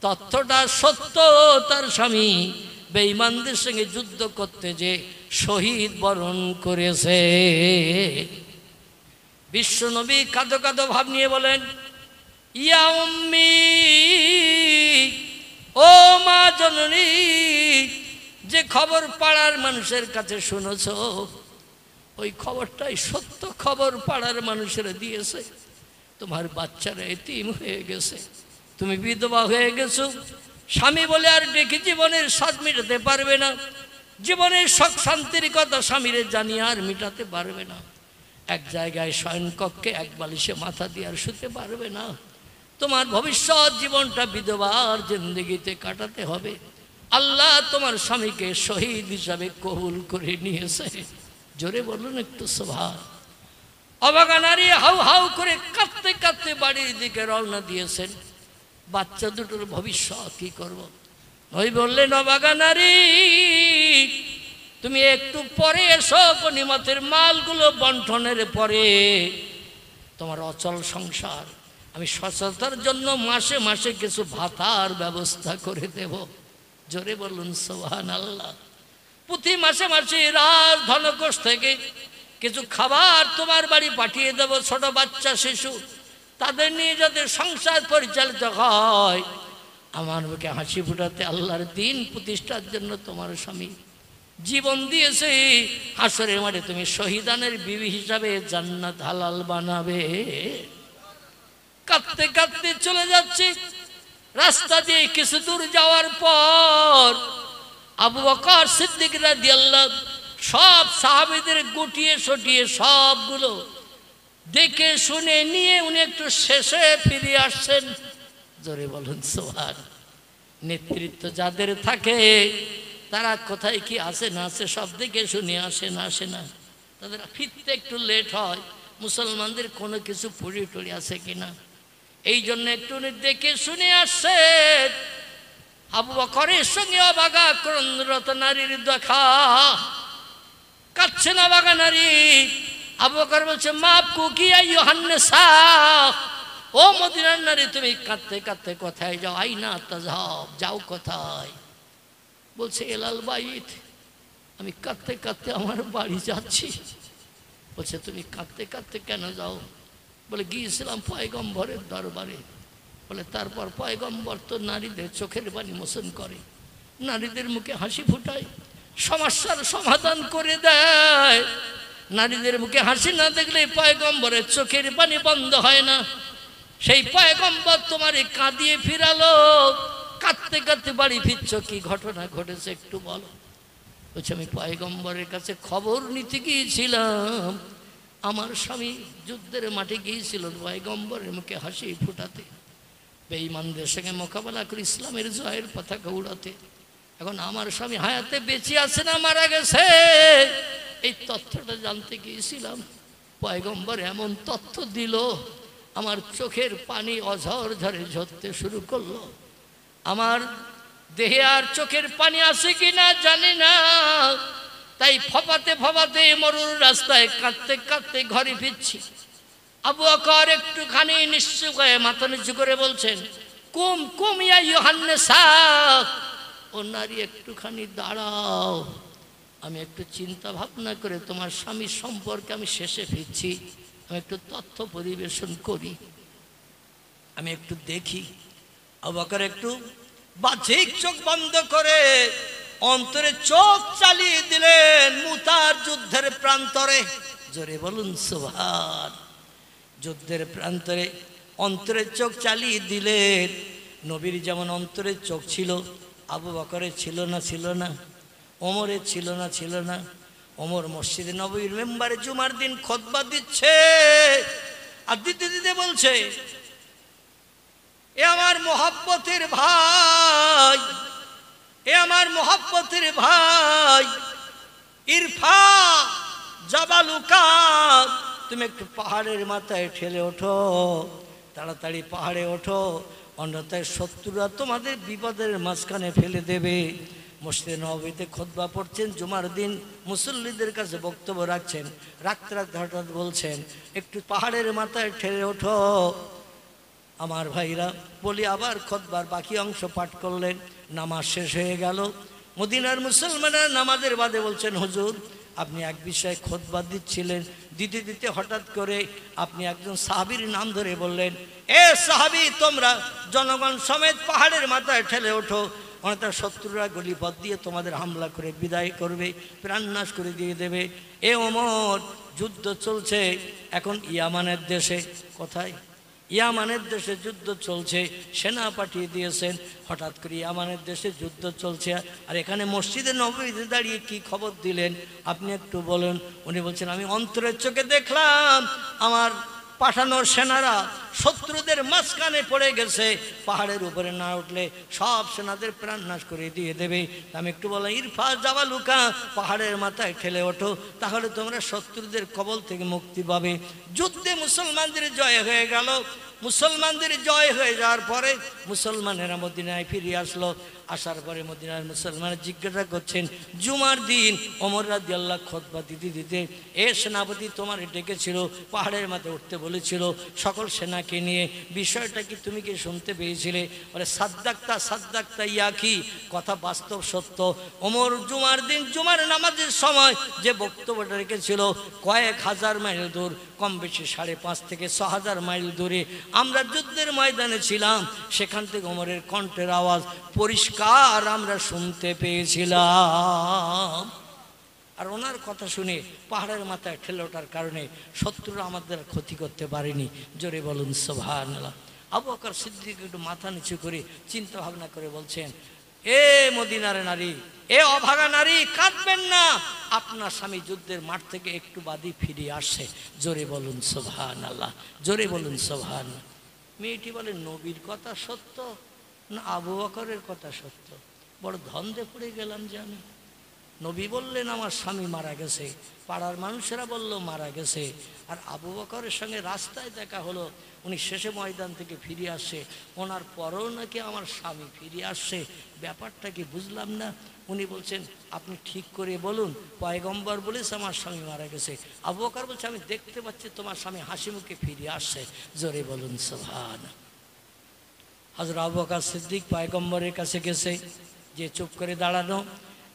তথ্যটা সত্য, তার স্বামী বেঈমানদের সঙ্গে যুদ্ধ করতে যে শহীদ বরণ করেছে। বিশ্বনবী কাঁদো কাঁদো ভাব নিয়ে বলেন, ইয়া উম্মি, ও মা জননী, যে খবর পাড়ার মানুষের কাছে শুনেছ ওই খবরটাই সত্য খবর পাড়ার মানুষেরা দিয়েছে। তোমার বাচ্চারা এতিম হয়ে গেছে, তুমি বিধবা হয়ে গেছো, স্বামী বলে আর ডেকে জীবনের স্বাদ মেটাতে পারবে না, জীবনের সুখ শান্তির কথা স্বামীরে জানিয়ে আর মেটাতে পারবে না, এক জায়গায় শয়নকক্ষে এক বালিশে মাথা দিয়ে আর শুতে পারবে না, তোমার ভবিষ্যৎ জীবনটা বিধবার জিন্দেগিতে কাটাতে হবে। আল্লাহ তোমার স্বামীকে শহীদ হিসাবে কবুল করে নিয়েছে। জোরে বলুন একটু সুবহান। অবাগা নারী হাউ হাউ করে কাঁদতে কাঁদতে বাড়ির দিকে রওনা দিয়েছেন। বাচ্চা দুটোর ভবিষ্যৎ কি করব? ওই বললেন, অবাগা নারী, তুমি একটু পরে এসো, গনিমতের মালগুলো বন্টনের পরে তোমার অচল সংসার আমি সচেতনার জন্য মাসে মাসে কিছু ভাতার ব্যবস্থা করে দেব। জোরে বলুন সুবহানাল্লাহ। প্রতি মাসে মাসে রাজ ধনকোষ থেকে কিছু খাবার তোমার বাড়ি পাঠিয়ে দেব, ছোট বাচ্চা শিশু, তাদের নিয়ে যাতে সংসার পরিচালিত হয়। আমার মুখে হাসি ফুটাতে আল্লাহর দিন প্রতিষ্ঠার জন্য তোমার স্বামী জীবন দিয়েছে, হাসরের মাঠে তুমি শহীদানের বিবি হিসাবে জান্নাত হালাল বানাবে। কাঁদতে কাঁদতে চলে যাচ্ছে। রাস্তা দিয়ে কিছু দূর যাওয়ার পর আবু বকর সিদ্দিক রাদিয়াল্লাহু সব সাহাবীদের গুটিয়ে সটিয়ে সবগুলো দেখে শুনে নিয়ে উনি একটু শেষে ফিরে আসছেন। জোরে বলুন সুবহান। নেতৃত্ব যাদের থাকে তারা কোথায় কি আসে না আসে সব দেখে শুনে আসে না, তাদের ফিরতে একটু লেট হয়, মুসলমানদের কোনো কিছু পুড়ি টুড়ি আছে কিনা, এই জন্য একটু দেখে শুনে আসছে। আবু বকরের সঙ্গে অবাগা ক্রন্দনরত নারীর দেখা, কাঁদছে না অবাগা নারী। আবু বকর বলছে, মাপ কুকিয়া ইউহান্নাসা, ও মদিনার নারী, তুমি কাঁদতে কাঁদতে কোথায় যাও? আইনা তাযহাব, যাও কোথায়? বলছে, এলাল বাইত, আমি কাঁদতে কাঁদতে আমার বাড়ি যাচ্ছি। বলছে, তুমি কাঁদতে কাঁদতে কেন যাও? বলে, গিয়েছিলাম পয়গম্বরের দরবারে। বলে, তারপর পয়গম্বর তো নারীদের চোখের পানি মোচন করে, নারীদের মুখে হাসি ফুটায়, সমস্যার সমাধান করে দেয়। নারীদের মুখে হাসি না দেখলে পয়গম্বরের চোখের পানি বন্ধ হয় না। সেই পয়গম্বর তোমারে কাঁদিয়ে ফিরালো, কাঁদতে কাঁদতে বাড়ি ফিরছ, কি ঘটনা ঘটেছে একটু বলো। বলছে, আমি পয়গম্বরের কাছে খবর নিতে গিয়েছিলাম, আমার স্বামী যুদ্ধের মাঠে গিয়েছিল পয়গম্বরের মুখে হাসি ফুটাতে, বেঈমানদের সঙ্গে মোকাবেলা করে ইসলামের জয়ের পতাকা উড়াতে। এখন আমার স্বামী হায়াতে বেঁচে আছে না মারা গেছে, এই তথ্যটা জানতে গিয়েছিলাম। পয়গম্বর এমন তথ্য দিল, আমার চোখের পানি অঝর ঝরে ঝরতে শুরু করলো। আমার দেহে আর চোখের পানি আছে কিনা জানি না, তাই ফপাতে ফপাতে মরুর রাস্তায় কাঁদতে কাঁদতে ঘরে ফিরছি। আবু বকর একটুখানি নিশ্চুপ হয়ে মাথা নিচু করে বলছেন, কুম কুম ইয়া ইউহান্নাসা, ও নারী একটুখানি দাঁড়াও, আমি একটু চিন্তা ভাবনা করে তোমার স্বামীর সম্পর্কে আমি শেষে ফিরছি, আমি একটু তথ্য পরিবেশন করি, আমি একটু দেখি। আবু বকর একটু বাহ্যিক চোখ বন্ধ করে অন্তরে চোখ চালিয়ে দিলেন মুতার যুদ্ধের প্রান্তরে। জোরে বলুন সুবহান। যুদ্ধের প্রান্তরে অন্তরের চোখ চালিয়ে দিলেন। নবীর যেমন অন্তরের চোখ ছিল, আবু বকরের ছিল না, ওমরের ছিল না। ওমর মসজিদে নববীর মেম্বারে জুমার দিন খুতবা দিচ্ছে, আর দিতে দিতে বলছে, এ আমার মোহাব্বতের ভাই, এ আমার মোহাব্বতের ভাই, ইরফা জাবালুকা, তুমি একটু পাহাড়ের মাথায় ঠেলে ওঠো, তাড়াতাড়ি পাহাড়ে ওঠো, অন্যথায় শত্রুরা তোমাদের বিপদের মাঝখানে ফেলে দেবে। মসজিদে নববীতে খুতবা পড়ছেন, জুমার দিন মুসল্লিদের কাছে বক্তব্য রাখছেন, রাখতে রাখতে হঠাৎ বলছেন, একটু পাহাড়ের মাথায় ঠেলে ওঠো, আমার ভাইরা বলি আবার খুতবার বাকি অংশ পাঠ করলেন। নামাজ শেষ হয়ে গেল। মদিনার মুসলমানরা নামাজের বাদে বলছেন, হুজুর আপনি এক বিষয়ে খুতবা দিচ্ছিলেন, দিতে দিতে হঠাৎ করে আপনি একজন সাহাবীর নাম ধরে বললেন, এ সাহাবী, তোমরা জনগণ সমেত পাহাড়ের মাথায় ঠেলে ওঠো, অনেক শত্রুরা গলিপথ দিয়ে তোমাদের হামলা করে বিদায় করবে, প্রাণনাশ করে দিয়ে দেবে। এ ওমর, যুদ্ধ চলছে এখন ইয়ামানের দেশে। কোথায়? ইয়ামানের দেশে যুদ্ধ চলছে, সেনা পাঠিয়ে দিয়েছেন। হঠাৎ করে ইয়ামানের দেশে যুদ্ধ চলছে, আর এখানে মসজিদে নববীতে দাঁড়িয়ে কি খবর দিলেন আপনি একটু বলুন। উনি বলছেন, আমি অন্তরের চোখে দেখলাম আমার পাঠানোর সেনারা শত্রুদের মাঝখানে পড়ে গেছে, পাহাড়ের উপরে না উঠলে সব সেনাদের প্রাণ নাশ করে দিয়ে দেবে। আমি একটু বললাম, ইরফা জাবালুকা, পাহাড়ের মাথায় ঠেলে ওঠো, তাহলে তোমরা শত্রুদের কবল থেকে মুক্তি পাবে। যুদ্ধে মুসলমানদের জয় হয়ে গেল। মুসলমানদের জয় হয়ে যাওয়ার পরে মুসলমানেরা মদিনায় ফিরে আসলো। আসার পরে মদিনার মুসলমানের জিজ্ঞাসা করছেন, জুমার দিন ওমর রাদিয়াল্লাহু খুতবা দিতে দিতে এ সেনাপতি তোমার ডেকেছিল, পাহাড়ের মাথায় উঠতে বলেছিল সকল সেনাকে নিয়ে, বিষয়টা কি তুমি কি শুনতে পেয়েছিলে? বলে, সাদ্দাক্তা সাদ্দাক্তা ইয়াকি, কথা বাস্তব সত্য। ওমর জুমার দিন জুমার নামাজের সময় যে বক্তব্যটা রেখেছিল, কয়েক হাজার মাইল দূর, কম বেশি 5.5 থেকে 6,000 মাইল দূরে আমরা যুদ্ধের ময়দানে ছিলাম, সেখান থেকে ওমরের কণ্ঠের আওয়াজ পরিষ্কার আমরা শুনতে পেয়েছিলাম। আর ওনার কথা শুনে পাহাড়ের মাথায় ঠেলে ওঠার কারণে শত্রুরা আমাদের ক্ষতি করতে পারেনি। জোরে বলুন সুবহানাল্লাহ। আবু বকর সিদ্দিক একটু মাথা নিচু করে চিন্তা ভাবনা করে বলছেন, এ মদিনার নারী, এ অভাগা নারী, কাঁদবেন না, আপনার স্বামী যুদ্ধের মাঠ থেকে একটু বাদই ফিরে আসে। জোরে বলুন সুবহানাল্লাহ, জোরে বলুন সুবহানাল্লাহ। মেয়েটি বলে, নবীর কথা সত্য না আবু বকরের কথা সত্য? বড় ধন্দে পড়ে গেলাম যে আমি। নবী বললেন আমার স্বামী মারা গেছে, পাড়ার মানুষেরা বলল মারা গেছে, আর আবু বকরের সঙ্গে রাস্তায় দেখা হলো, উনি শেষে ময়দান থেকে ফিরে আসছে, ওনার পরেও নাকি আমার স্বামী ফিরে আসছে, ব্যাপারটা কি বুঝলাম না। উনি বলছেন, আপনি ঠিক করে বলুন, পয়গম্বর বলেছে আমার স্বামী মারা গেছে। আবু বকর বলছে, আমি দেখতে পাচ্ছি তোমার স্বামী হাসি মুখে ফিরে আসছে। জোরে বলুন সুবহানাল্লাহ। হযরত আবু বকর সিদ্দিক পয়গম্বরের কাছে গেছে, যে চুপ করে দাঁড়ানো,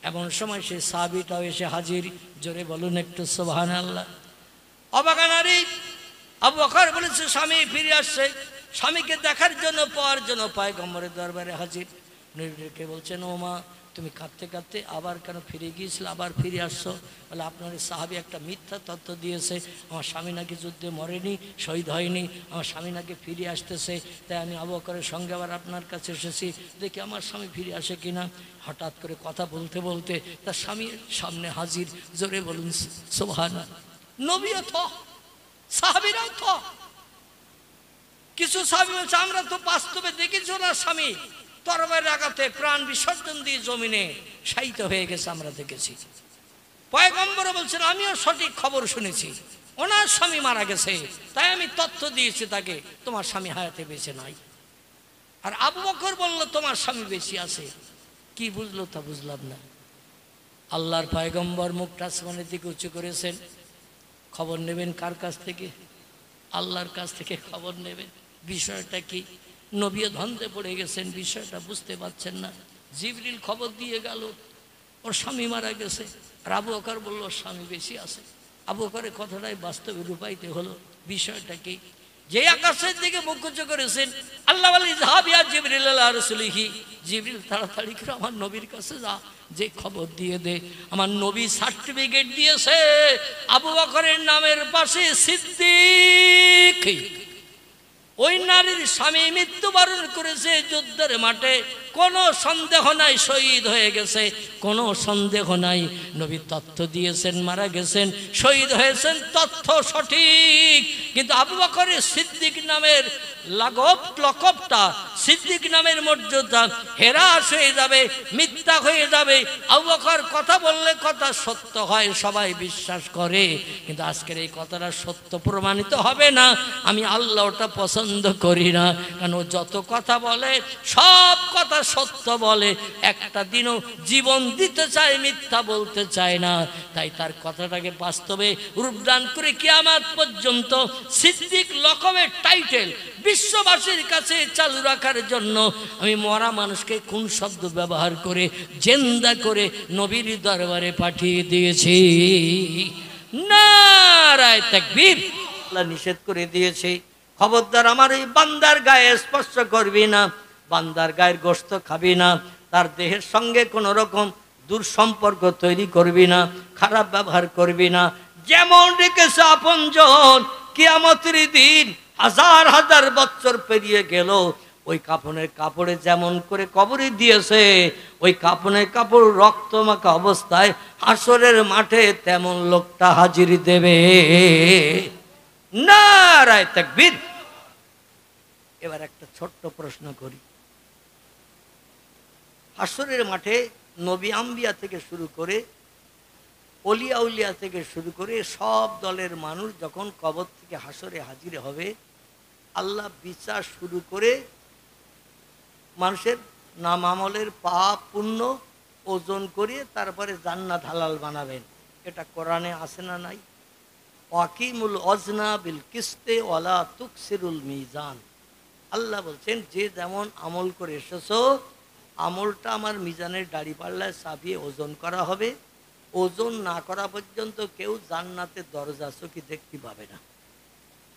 এমন সময় সে সাহাবীটাও এসে হাজির। জোরে বলুন একটু সুবহানাল্লাহ। অবাগা নারী, আবু বকর বলেছে স্বামী ফিরে আসছে, স্বামীকে দেখার জন্য পাওয়ার জন্য পয়গম্বরের দরবারে হাজির। নবীকে বলছেন, ও মা, তুমি কাঁদতে কাঁদতে আবার কেন ফিরে গিয়েছিলে, আবার ফিরে আসছো? বলে, আপনার সাহাবী একটা মিথ্যা তথ্য দিয়েছে, আমার স্বামী নাকি যুদ্ধে মরেনি, শহীদ হয়নি, আমার স্বামী নাকি ফিরে আসতেছে, তাই আমি আবু বকরের সঙ্গে আবার আপনার কাছে এসেছি, দেখি আমার স্বামী ফিরে আসে কিনা। হঠাৎ করে কথা বলতে বলতে তার স্বামীর সামনে হাজির। জোরে বলুন সুবহানাল্লাহ। নবীও থ, সাহাবীরাও থ। কিছু সাহাবী বলছে, আমরা তো বাস্তবে দেখেছি ওনার স্বামী তরবারির আঘাতে প্রাণ বিসর্জন দিয়ে জমিনে শায়িত হয়ে গেছে, আমরা দেখেছি। পয়গম্বর বলছেন, আমিও সঠিক খবর শুনেছি, ওনার স্বামী মারা গেছে, তাই আমি তথ্য দিয়েছি তাকে, তোমার স্বামী হায়াতে বেঁচে নাই। আর আবু বকর বলল তোমার স্বামী বেঁচে আছে। কি বুঝলো তা বুঝলাম না। আল্লাহর পয়গম্বর মুখটা আসমানের দিকে উঁচু করেছেন। খবর নেবেন কার কাছ থেকে? আল্লাহর কাছ থেকে খবর নেবেন। বিষয়টা কি? নবীও ধন্দে পড়ে গেছেন, বিষয়টা বুঝতে পারছেন না। জিবরিল খবর দিয়ে গেল ওর স্বামী মারা গেছে, আর আবু বকর বলল ওর স্বামী বেশি আছে। আবু বকরের কথাটাই বাস্তবে রূপায়িত হলো। বিষয়টা কি? যে আকাশের দিকে মুখ উঁচু করেছেন, আল্লাহ বলেন, যাহাবিয়া জিবরিল আলা রাসূলিহি, জিবরিল তাড়াতাড়ি করে আমার নবীর কাছে যা, যে খবর দিয়ে দে আমার নবী সার্টিফিকেট দিয়েছে আবু বকরের নামের পাশে সিদ্দিক। ওই নারীর স্বামী মৃত্যুবরণ করেছে যুদ্ধের মাঠে, কোনো সন্দেহ নাই শহীদ হয়ে গেছে, কোনো সন্দেহ নাই। নবী তথ্য দিয়েছেন মারা গেছেন, শহীদ হয়েছেন, তথ্য সঠিক। কিন্তু আবু বকরের সিদ্দিক নামের লকবটা, সিদ্দিক নামের মর্যাদা হেরাস হয়ে যাবে, মিথ্যা হয়ে যাবে। আবু বকর কথা বললে কথা সত্য হয়, সবাই বিশ্বাস করে, কিন্তু আজকের এই কথাটা সত্য প্রমাণিত হবে না। আমি আল্লাহ ওটা পছন্দ করি না, কারণ ও যত কথা বলে সব কথা সত্য বলে, একটা দিনও জীবন দিতে চায়, মিথ্যা বলতে চায় না। তাই তার কথাটাকে বাস্তবে রূপদান করে কিয়ামত পর্যন্ত সিদ্দিক লকবের টাইটেল বিশ্ববাসীর কাছে চালু রাখার জন্য আমি মরা মানুষকে কোন শব্দ ব্যবহার করে জিন্দা করে নবীর দরবারে পাঠিয়ে দিয়েছি। নারায়ে তাকবীর। আল্লাহ নিষেধ করে দিয়েছে, খবরদার আমার এই বান্দার গায়ে স্পর্শ করবি না, বান্দার গায়ের গোশত খাবি না, তার দেহের সঙ্গে কোনো রকম দুঃসম্পর্ক তৈরি করবি না, খারাপ ব্যবহার করবি না। যেমন রেখেছে আপনজন, কিয়ামতের দিন হাজার হাজার বছর পেরিয়ে গেল, ওই কাফনের কাপড়ে যেমন করে কবরে দিয়েছে, ওই কাফনের কাপড় রক্তমাখা অবস্থায় হাসরের মাঠে তেমন লোকটা হাজির দেবে। নারায়ে তাকবীর। এবার একটা ছোট্ট প্রশ্ন করি, হাসরের মাঠে নবী আম্বিয়া থেকে শুরু করে অলিয়া উলিয়া থেকে শুরু করে সব দলের মানুষ যখন কবর থেকে হাসরে হাজির হবে, আল্লাহ বিচার শুরু করে মানুষের নাম আমলের পাপ পুণ্য ওজন করে তারপরে জান্নাত হালাল বানাবেন। এটা কোরআনে আছে না নাই? ওয়াকিমুল ওজনা বিল কিসতে ওয়ালা তুকসিরুল মিজান। আল্লাহ বলছেন, যে যেমন আমল করে এসেছো আমলটা আমার মিজানের দাড়ি পাল্লায় চাপিয়ে ওজন করা হবে। ওজন না করা পর্যন্ত কেউ জান্নাতের দরজা চোখে দেখতে পাবে না।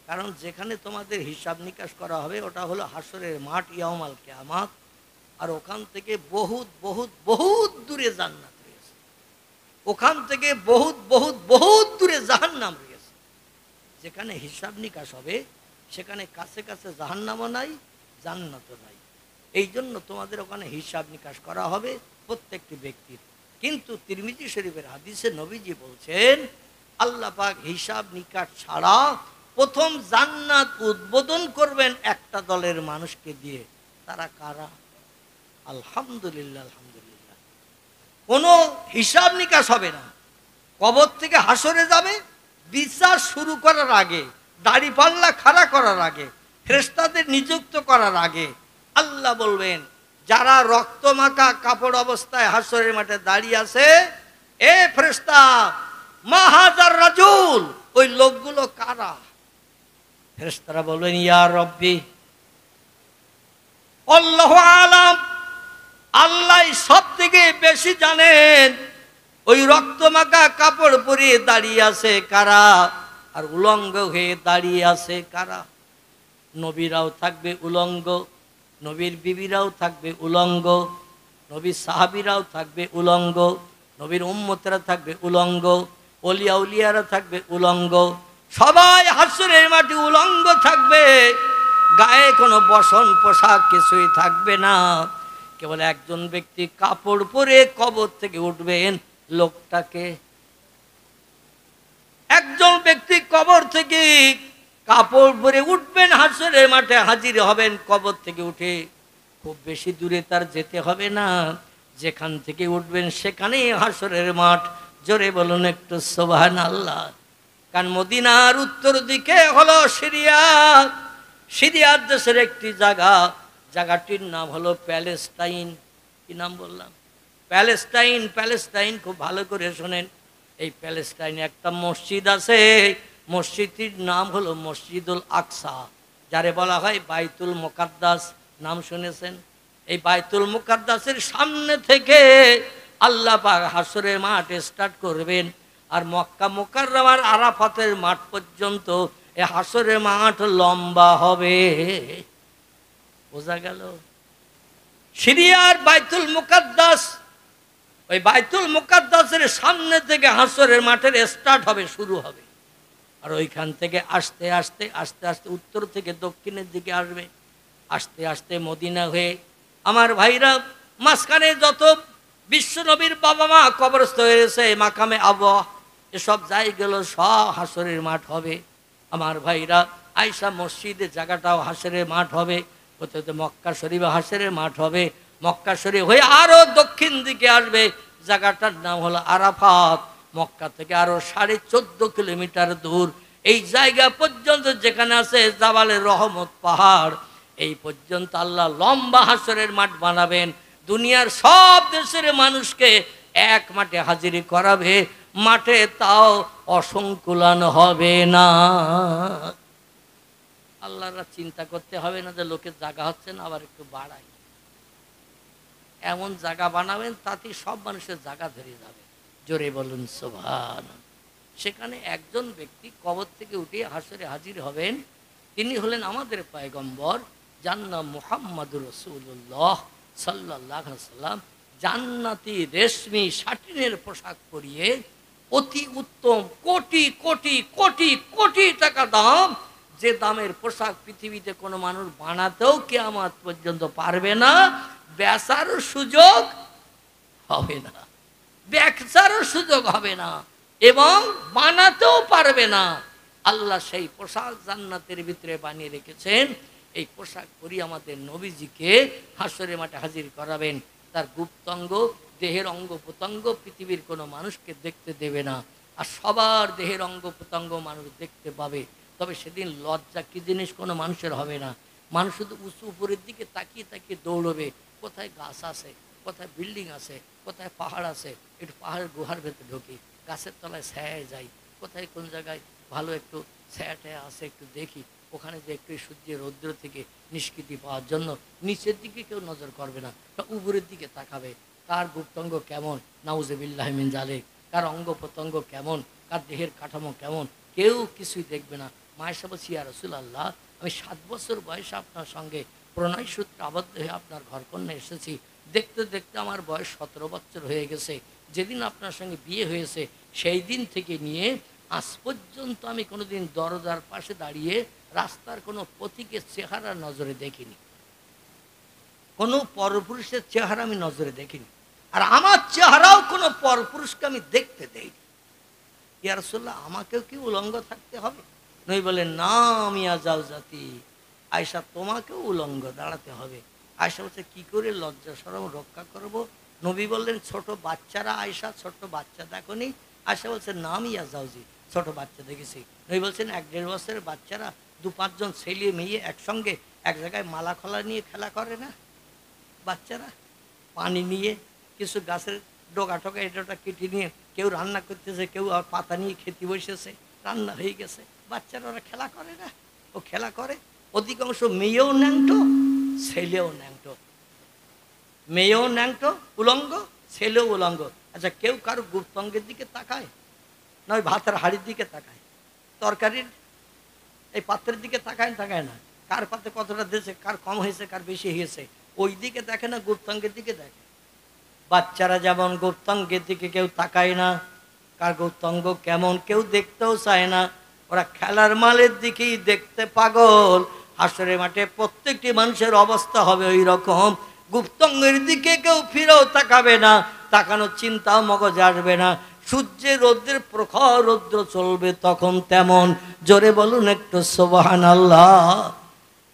কারণ যেখানে তোমাদের হিসাব নিকাশ করা হবে ওটা হলো হাসরের মাঠ, ইয়াউমাল কিয়ামাত। আর ওখান থেকে বহুত বহুত বহুত দূরে জান্নাত রয়েছে, ওখান থেকে বহুত বহুত বহুত দূরে জাহান্নাম রয়েছে। যেখানে হিসাব নিকাশ হবে সেখানে কাছে কাছে জাহান্নামও নাই, জান্নাতও নাই। এই জন্য তোমাদের ওখানে হিসাব নিকাশ করা হবে প্রত্যেকটি ব্যক্তির। কিন্তু তিরমিজি শরীফের হাদিসে নবীজি বলছেন, আল্লাহ পাক হিসাব নিকাশ ছাড়া প্রথম জান্নাত উদ্বোধন করবেন একটা দলের মানুষকে দিয়ে। তারা কারা? আলহামদুলিল্লাহ, আলহামদুলিল্লাহ। কোনো হিসাব নিকাশ হবে না, কবর থেকে হাসরে যাবে। বিচার শুরু করার আগে, দাড়ি পাল্লা খাড়া করার আগে, ফেরেশতাদের নিযুক্ত করার আগে আল্লাহ বলবেন, যারা রক্তমাখা কাপড় অবস্থায় হাসরের মাঠে দাঁড়িয়ে আছে, এ ফেরেশতা মা হাজার রাজুল, ওই লোকগুলো কারা? ফেরেশতারা বলবেন, ইয়া রব্বি আল্লাহু আলাম, আল্লাহ সব থেকে বেশি জানেন ওই রক্তমাখা কাপড় পরিয়ে দাঁড়িয়ে আছে কারা, আর উলঙ্গ হয়ে দাঁড়িয়ে আছে কারা। নবীরাও থাকবে উলঙ্গ, নবীর বিবিরাও থাকবে উলঙ্গ, নবীর সাহাবীরাও থাকবে উলঙ্গ, নবীর উম্মতেরা থাকবে উলঙ্গ, ওলিয়া উলিয়ারা থাকবে উলঙ্গ। সবাই হাসরের মাঠে উলঙ্গ থাকবে, গায়ে কোনো বসন পোশাক কিছুই থাকবে না। কেবল একজন ব্যক্তি কাপড় পরে কবর থেকে উঠবেন। লোকটাকে একজন ব্যক্তি কবর থেকে কাপড় পরে উঠবেন, হাসরের মাঠে হাজির হবেন। কবর থেকে উঠে খুব বেশি দূরে তার যেতে হবে না, যেখান থেকে উঠবেন সেখানেই হাসরের মাঠ। জোরে বলুন একটু সুবহানাল্লাহ। কারণ মদিনার উত্তর দিকে হলো সিরিয়া, সিরিয়ার দেশের একটি জায়গা, জায়গাটির নাম হলো প্যালেস্টাইন। কি নাম বললাম? প্যালেস্টাইন। প্যালেস্টাইন খুব ভালো করে শোনেন। এই প্যালেস্টাইনে একটা মসজিদ আছে, মসজিদটির নাম হলো মসজিদুল আকসা, যারে বলা হয় বাইতুল মুকাদ্দাস। নাম শুনেছেন? এই বাইতুল মুকাদ্দাসের সামনে থেকে আল্লাহ পাক হাসরের মাঠ স্টার্ট করবেন, আর মক্কা মুকাররমার আরাফাতের মাঠ পর্যন্ত এই হাসরের মাঠ লম্বা হবে। বোঝা গেল? সিরিয়ার বাইতুল মুকাদ্দাস, ওই বাইতুল মুকাদ্দাসের সামনে থেকে হাসরের মাঠের স্টার্ট হবে, শুরু হবে। আর ওইখান থেকে আস্তে আস্তে আস্তে আস্তে উত্তর থেকে দক্ষিণের দিকে আসবে, আস্তে আস্তে মদিনা হয়ে। আমার ভাইরা, মাঝখানে যত বিশ্ব নবীর বাবা মা কবরস্থ হয়েছে, মাকামে আবওয়া, এসব জায়গাগুলো সব হাসরের মাঠ হবে। আমার ভাইরা, আয়েশা মসজিদের জায়গাটাও হাসরের মাঠ হবে। কোথাও মক্কা শরীফে হাসরের মাঠ হবে। মক্কা শরীফ হয়ে আরো দক্ষিণ দিকে আসবে, জায়গাটার নাম হলো আরাফাত। মক্কা থেকে আরো 14.5 কিলোমিটার দূর এই জায়গা পর্যন্ত, যেখানে আছে জাবালে রহমত পাহাড়, এই পর্যন্ত আল্লাহ লম্বা হাসরের মাঠ বানাবেন। দুনিয়ার সব দেশের মানুষকে এক মাঠে হাজিরি করাবে, মাঠে তাও অসংকুলান হবে না। আল্লাহরা চিন্তা করতে হবে না যে লোকের জায়গা হচ্ছে না, আবার একটু বাড়াই। এমন জায়গা বানাবেন তাতে সব মানুষের জায়গা ধরে যাবে। জোরে বলুন সুবহান। সেখানে একজন ব্যক্তি কবর থেকে উঠে হাসরে হাজির হবেন, তিনি হলেন আমাদের পয়গম্বর, যার নাম মুহাম্মাদুর রাসূলুল্লাহ সাল্লাল্লাহু আলাইহি সাল্লাম। জান্নাতি রেশমি শাটিনের পোশাক পরিয়ে অতি উত্তম কোটি কোটি কোটি কোটি টাকা দাম, যে দামের পোশাক পৃথিবীতে কোনো মানুষ বানাতেও কিয়ামত পর্যন্ত পারবে না, বেচারও সুযোগ হবে না, বেচারও সুযোগ হবে না এবং বানাতেও পারবে না। আল্লাহ সেই পোশাক জান্নাতের ভিতরে বানিয়ে রেখেছেন। এই পোশাক পরি আমাদের নবীজিকে হাসরের মাঠে হাজির করাবেন। তার গুপ্তাঙ্গ দেহের অঙ্গ প্রত্যঙ্গ পৃথিবীর কোনো মানুষকে দেখতে দেবে না, আর সবার দেহের অঙ্গ প্রত্যঙ্গ মানুষ দেখতে পাবে। তবে সেদিন লজ্জা কি জিনিস কোনো মানুষের হবে না। মানুষ শুধু উঁচু উপরের দিকে তাকিয়ে তাকিয়ে দৌড়বে, কোথায় গাছ আছে, কোথায় বিল্ডিং আছে, কোথায় পাহাড় আছে, একটু পাহাড়ের গুহার ভেতরে ঢুকি, গাছের তলায় ছায়ায় যাই, কোথায় কোন জায়গায় ভালো একটু ছায়াটায় আছে একটু দেখি, ওখানে যে একটু সূর্যের রৌদ্র থেকে নিষ্কৃতি পাওয়ার জন্য নিচের দিকে কেউ নজর করবে না, উপরের দিকে তাকাবে। কার গুপ্তাঙ্গ কেমন, নাউজুবিল্লাহি মিন যালিক, কার অঙ্গ প্রত্যঙ্গ কেমন, কার দেহের কাঠামো কেমন, কেউ কিছুই দেখবে না। মায়ের সাহেব বলছি, ইয়া রাসূলুল্লাহ, আমি 7 বছর বয়সে আপনার সঙ্গে প্রণয় সূত্রে আবদ্ধ হয়ে আপনার ঘরকন্যা এসেছি, দেখতে দেখতে আমার বয়স 17 বছর হয়ে গেছে। যেদিন আপনার সঙ্গে বিয়ে হয়েছে সেই দিন থেকে নিয়ে আজ পর্যন্ত আমি কোনোদিন দরজার পাশে দাঁড়িয়ে রাস্তার কোনো পথিকের চেহারা নজরে দেখিনি, কোনো পরপুরুষের চেহারা আমি নজরে দেখিনি, আর আমার চেহারাও কোনো পরপুরুষকে আমি দেখতে দেইনি। ইয়া রাসূলুল্লাহ, আমাকেও কি উলঙ্গ থাকতে হবে? নবী বলেন, না মিয়া জাওজাতি, আয়েশা তোমাকেও উলঙ্গ দাঁড়াতে হবে। আয়েশা বলছে, কি করে লজ্জা শরম রক্ষা করব? নবী বললেন, ছোট বাচ্চারা, আয়েশা ছোট বাচ্চা দেখোনি? আয়েশা বলছে, না মিয়া জাওজি, ছোট বাচ্চা দেখেছি। নবী বলছেন, 1-1.5 বছরের বাচ্চারা 2-5 জন ছেলে মেয়ে একসঙ্গে এক জায়গায় মালা খোলা নিয়ে খেলা করে না? বাচ্চারা পানি নিয়ে কিছু গাছের ডোকা টোকা এটা কেটে নিয়ে কেউ রান্না করতেছে, কেউ আর পাতা নিয়ে খেতে বসেছে, রান্না হয়ে গেছে, বাচ্চারা ওরা খেলা করে না? ও খেলা করে। অধিকাংশ মেয়েও ন্যাংটো, ছেলেও ন্যাংটো, মেয়েও ন্যাংটো উলঙ্গ, ছেলেও উলঙ্গ। আচ্ছা, কেউ কারো গুপ্তাঙ্গের দিকে তাকায়? নয় ভাতের হাড়ির দিকে তাকায়, তরকারির এই পাত্রের দিকে তাকায় না? কার পাত্রে কতটা দিয়েছে, কার কম হয়েছে, কার বেশি হয়েছে, ওই দিকে দেখে না, গুপ্তাঙ্গের দিকে দেখে। বাচ্চারা যেমন গুপ্তাঙ্গের দিকে কেউ তাকায় না, কার গুপ্তাঙ্গ কেমন কেউ দেখতেও চায় না, ওরা খেলার মালের দিকেই দেখতে পাগল। হাসরের মাঠে প্রত্যেকটি মানুষের অবস্থা হবে ওই রকম, গুপ্তাঙ্গের দিকে কেউ ফিরেও তাকাবে না, তাকানোর চিন্তাও মগজে আসবে না। সূর্যের রৌদ্রের প্রখর রৌদ্র চলবে তখন তেমন। জোরে বলুন একটু সুবহানাল্লাহ।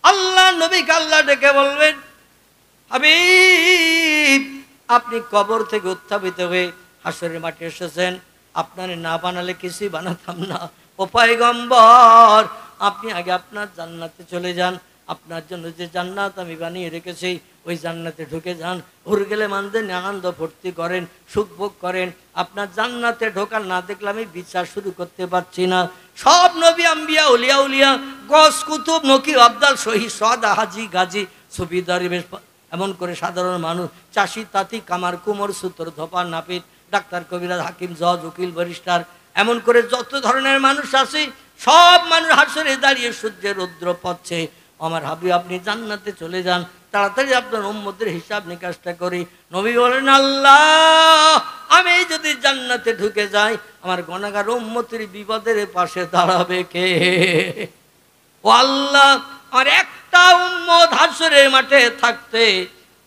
আল্লাহ নবীকে আল্লাহ ডেকে বলবেন, হাবিব, আপনি কবর থেকে উত্থাপিত হয়ে হাসরের মাঠে এসেছেন, আপনারে না বানালে কিছুই বানাতাম না। ও পয়গম্বর, আপনি আগে আপনার জান্নাতে চলে যান, আপনার জন্য যে জান্নাত আমি বানিয়ে রেখেছি ওই জান্নাতে ঢুকে যান। হুর গেলে মানদের আনন্দ ভর্তি করেন, সুখ ভোগ করেন। আপনার জান্নাতে ঢোকার না দেখলে আমি বিচার শুরু করতে পারছি না। সব নবী আম্বিয়া উলিয়া উলিয়া গস কুতুব নকি আবদাল শহীদ সদা হাজি গাজী সুফিদারি বেশ, এমন করে সাধারণ মানুষ, চাষি তাঁতি কামার কুমোর সুতোর ধোপা নাপিত ডাক্তার কবিরাজ হাকিম জজ উকিল ব্যারিস্টার, এমন করে যত ধরনের মানুষ আছে সব মানুষ হাসরে দাঁড়িয়ে সূর্যের রৌদ্র পাচ্ছে। আমার হাবিব আপনি জান্নাতে চলে যান, তাড়াতাড়ি আপনার উম্মতের হিসাব নিকাশটা করি। নবী বলেন, আল্লাহ, আমি যদি জান্নাতে ঢুকে যাই আমার গুনাহগার উম্মতের বিপদের পাশে দাঁড়াবে কে? ও আল্লাহ, আমার একটা উম্মত হাসরের মাঠে থাকতে